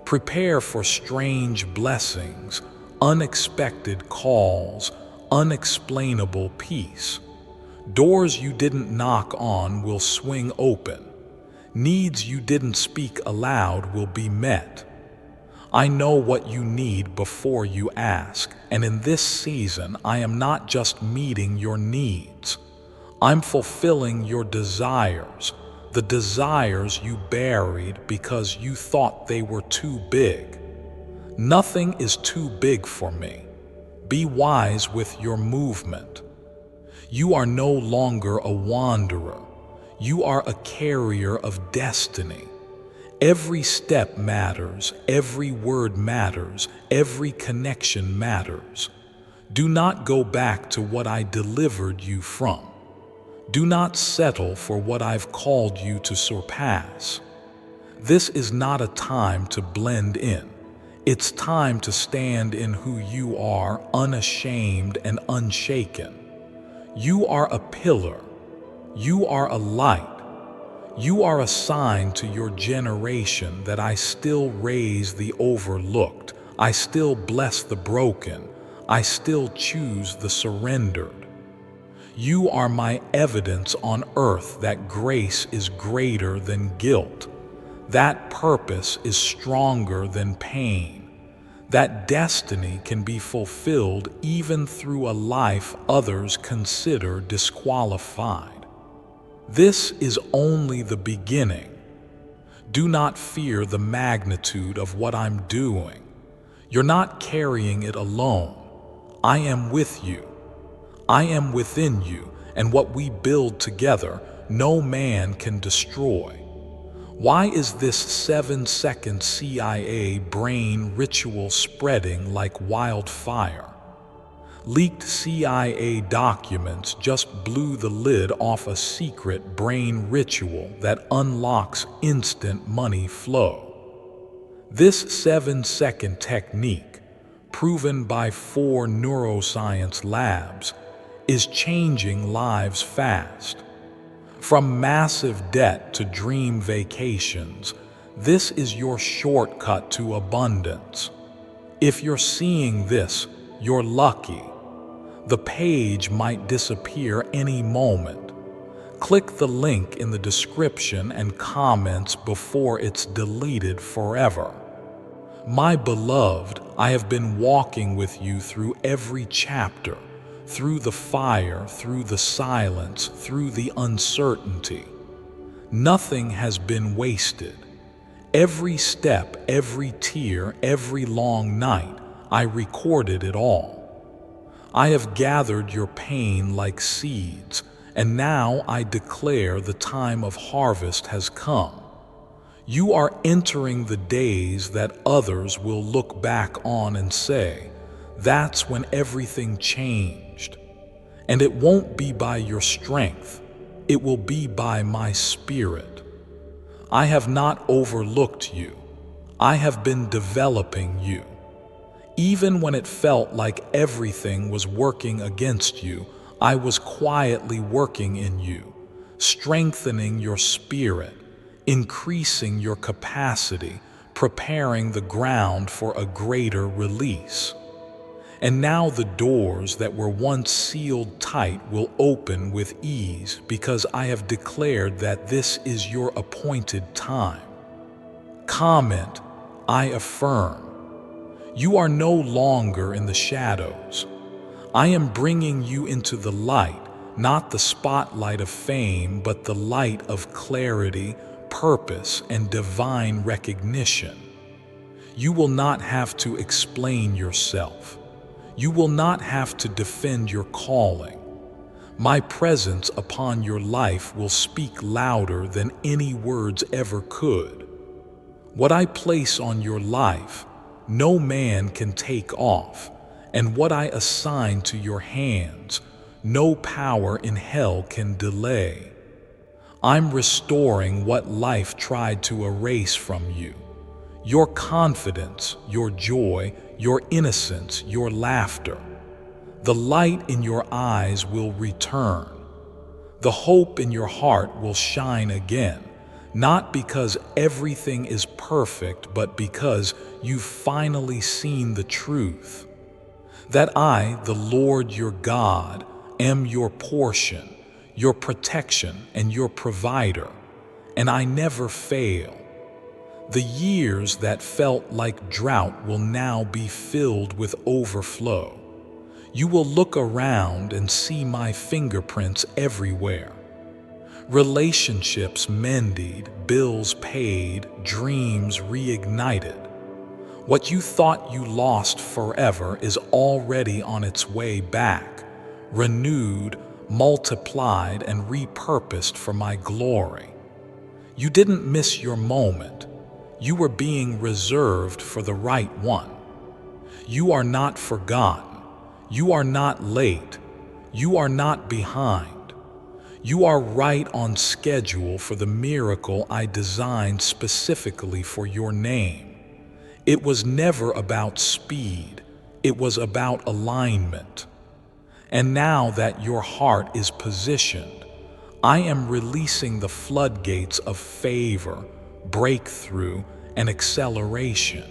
Prepare for strange blessings, unexpected calls, unexplainable peace. Doors you didn't knock on will swing open. Needs you didn't speak aloud will be met. I know what you need before you ask, and in this season I am not just meeting your needs. I'm fulfilling your desires, the desires you buried because you thought they were too big. Nothing is too big for me. Be wise with your movement. You are no longer a wanderer. You are a carrier of destiny. Every step matters, every word matters, every connection matters. Do not go back to what I delivered you from. Do not settle for what I've called you to surpass. This is not a time to blend in. It's time to stand in who you are, unashamed and unshaken. You are a pillar. You are a light. You are a sign to your generation that I still raise the overlooked. I still bless the broken. I still choose the surrendered. You are my evidence on earth that grace is greater than guilt, that purpose is stronger than pain, that destiny can be fulfilled even through a life others consider disqualified. This is only the beginning. Do not fear the magnitude of what I'm doing. You're not carrying it alone. I am with you. I am within you, and what we build together, no man can destroy. Why is this 7-second CIA brain ritual spreading like wildfire? Leaked CIA documents just blew the lid off a secret brain ritual that unlocks instant money flow. This 7-second technique, proven by 4 neuroscience labs, is changing lives fast. From massive debt to dream vacations, this is your shortcut to abundance. If you're seeing this, you're lucky. The page might disappear any moment. Click the link in the description and comments before it's deleted forever. My beloved, I have been walking with you through every chapter, through the fire, through the silence, through the uncertainty. Nothing has been wasted. Every step, every tear, every long night, I recorded it all. I have gathered your pain like seeds, and now I declare the time of harvest has come. You are entering the days that others will look back on and say, "That's when everything changed." And it won't be by your strength, it will be by my spirit. I have not overlooked you. I have been developing you. Even when it felt like everything was working against you, I was quietly working in you, strengthening your spirit, increasing your capacity, preparing the ground for a greater release. And now the doors that were once sealed tight will open with ease because I have declared that this is your appointed time. Comment, I affirm. You are no longer in the shadows. I am bringing you into the light, not the spotlight of fame, but the light of clarity, purpose, and divine recognition. You will not have to explain yourself. You will not have to defend your calling. My presence upon your life will speak louder than any words ever could. What I place on your life, no man can take off, and what I assign to your hands, no power in hell can delay. I'm restoring what life tried to erase from you. Your confidence, your joy, your innocence, your laughter. The light in your eyes will return. The hope in your heart will shine again, not because everything is perfect, but because you've finally seen the truth. That I, the Lord your God, am your portion, your protection, and your provider, and I never fail. The years that felt like drought will now be filled with overflow. You will look around and see my fingerprints everywhere. Relationships mended, bills paid, dreams reignited. What you thought you lost forever is already on its way back, renewed, multiplied, and repurposed for my glory. You didn't miss your moment. You were being reserved for the right one. You are not forgotten. You are not late. You are not behind. You are right on schedule for the miracle I designed specifically for your name. It was never about speed. It was about alignment. And now that your heart is positioned, I am releasing the floodgates of favor, breakthrough, and acceleration.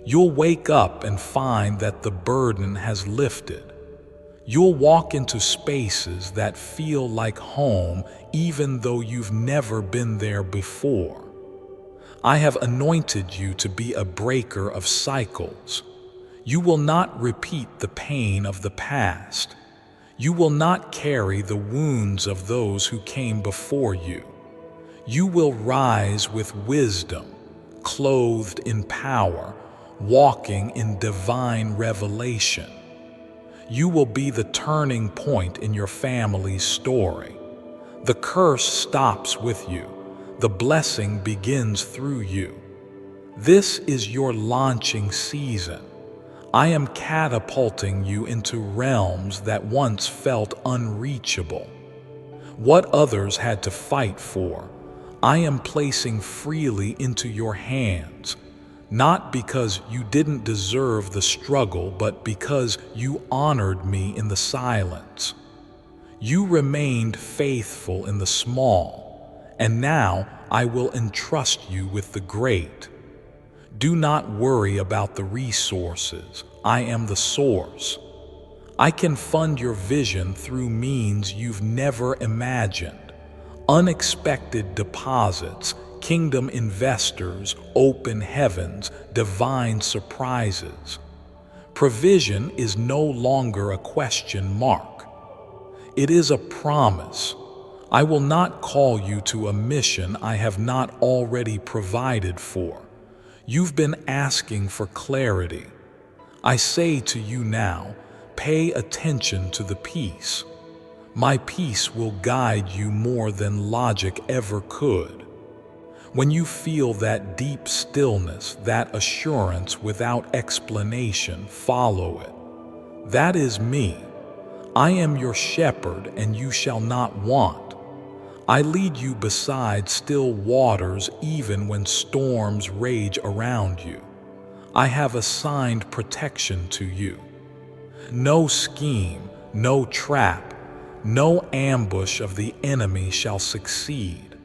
You'll wake up and find that the burden has lifted. You'll walk into spaces that feel like home even though you've never been there before. I have anointed you to be a breaker of cycles. You will not repeat the pain of the past. You will not carry the wounds of those who came before you. You will rise with wisdom, clothed in power, walking in divine revelation. You will be the turning point in your family's story. The curse stops with you. The blessing begins through you. This is your launching season. I am catapulting you into realms that once felt unreachable. What others had to fight for, I am placing freely into your hands, not because you didn't deserve the struggle, but because you honored me in the silence. You remained faithful in the small, and now I will entrust you with the great. Do not worry about the resources. I am the source. I can fund your vision through means you've never imagined. Unexpected deposits, kingdom investors, open heavens, divine surprises. Provision is no longer a question mark. It is a promise. I will not call you to a mission I have not already provided for. You've been asking for clarity. I say to you now, pay attention to the peace. My peace will guide you more than logic ever could. When you feel that deep stillness, that assurance without explanation, follow it. That is me. I am your shepherd, and you shall not want. I lead you beside still waters even when storms rage around you. I have assigned protection to you. No scheme, no trap, no ambush of the enemy shall succeed.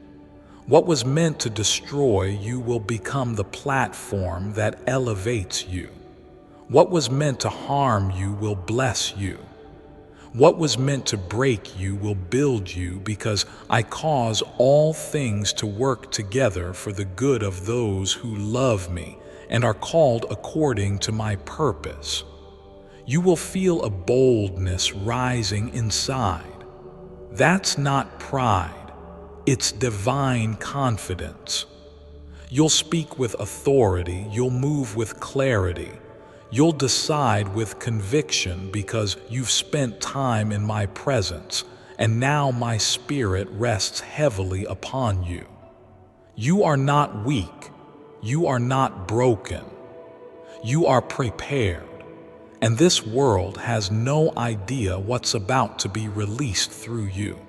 What was meant to destroy you will become the platform that elevates you. What was meant to harm you will bless you. What was meant to break you will build you, because I cause all things to work together for the good of those who love me and are called according to my purpose. You will feel a boldness rising inside. That's not pride, it's divine confidence. You'll speak with authority, you'll move with clarity. You'll decide with conviction because you've spent time in my presence, and now my spirit rests heavily upon you. You are not weak. You are not broken. You are prepared, and this world has no idea what's about to be released through you.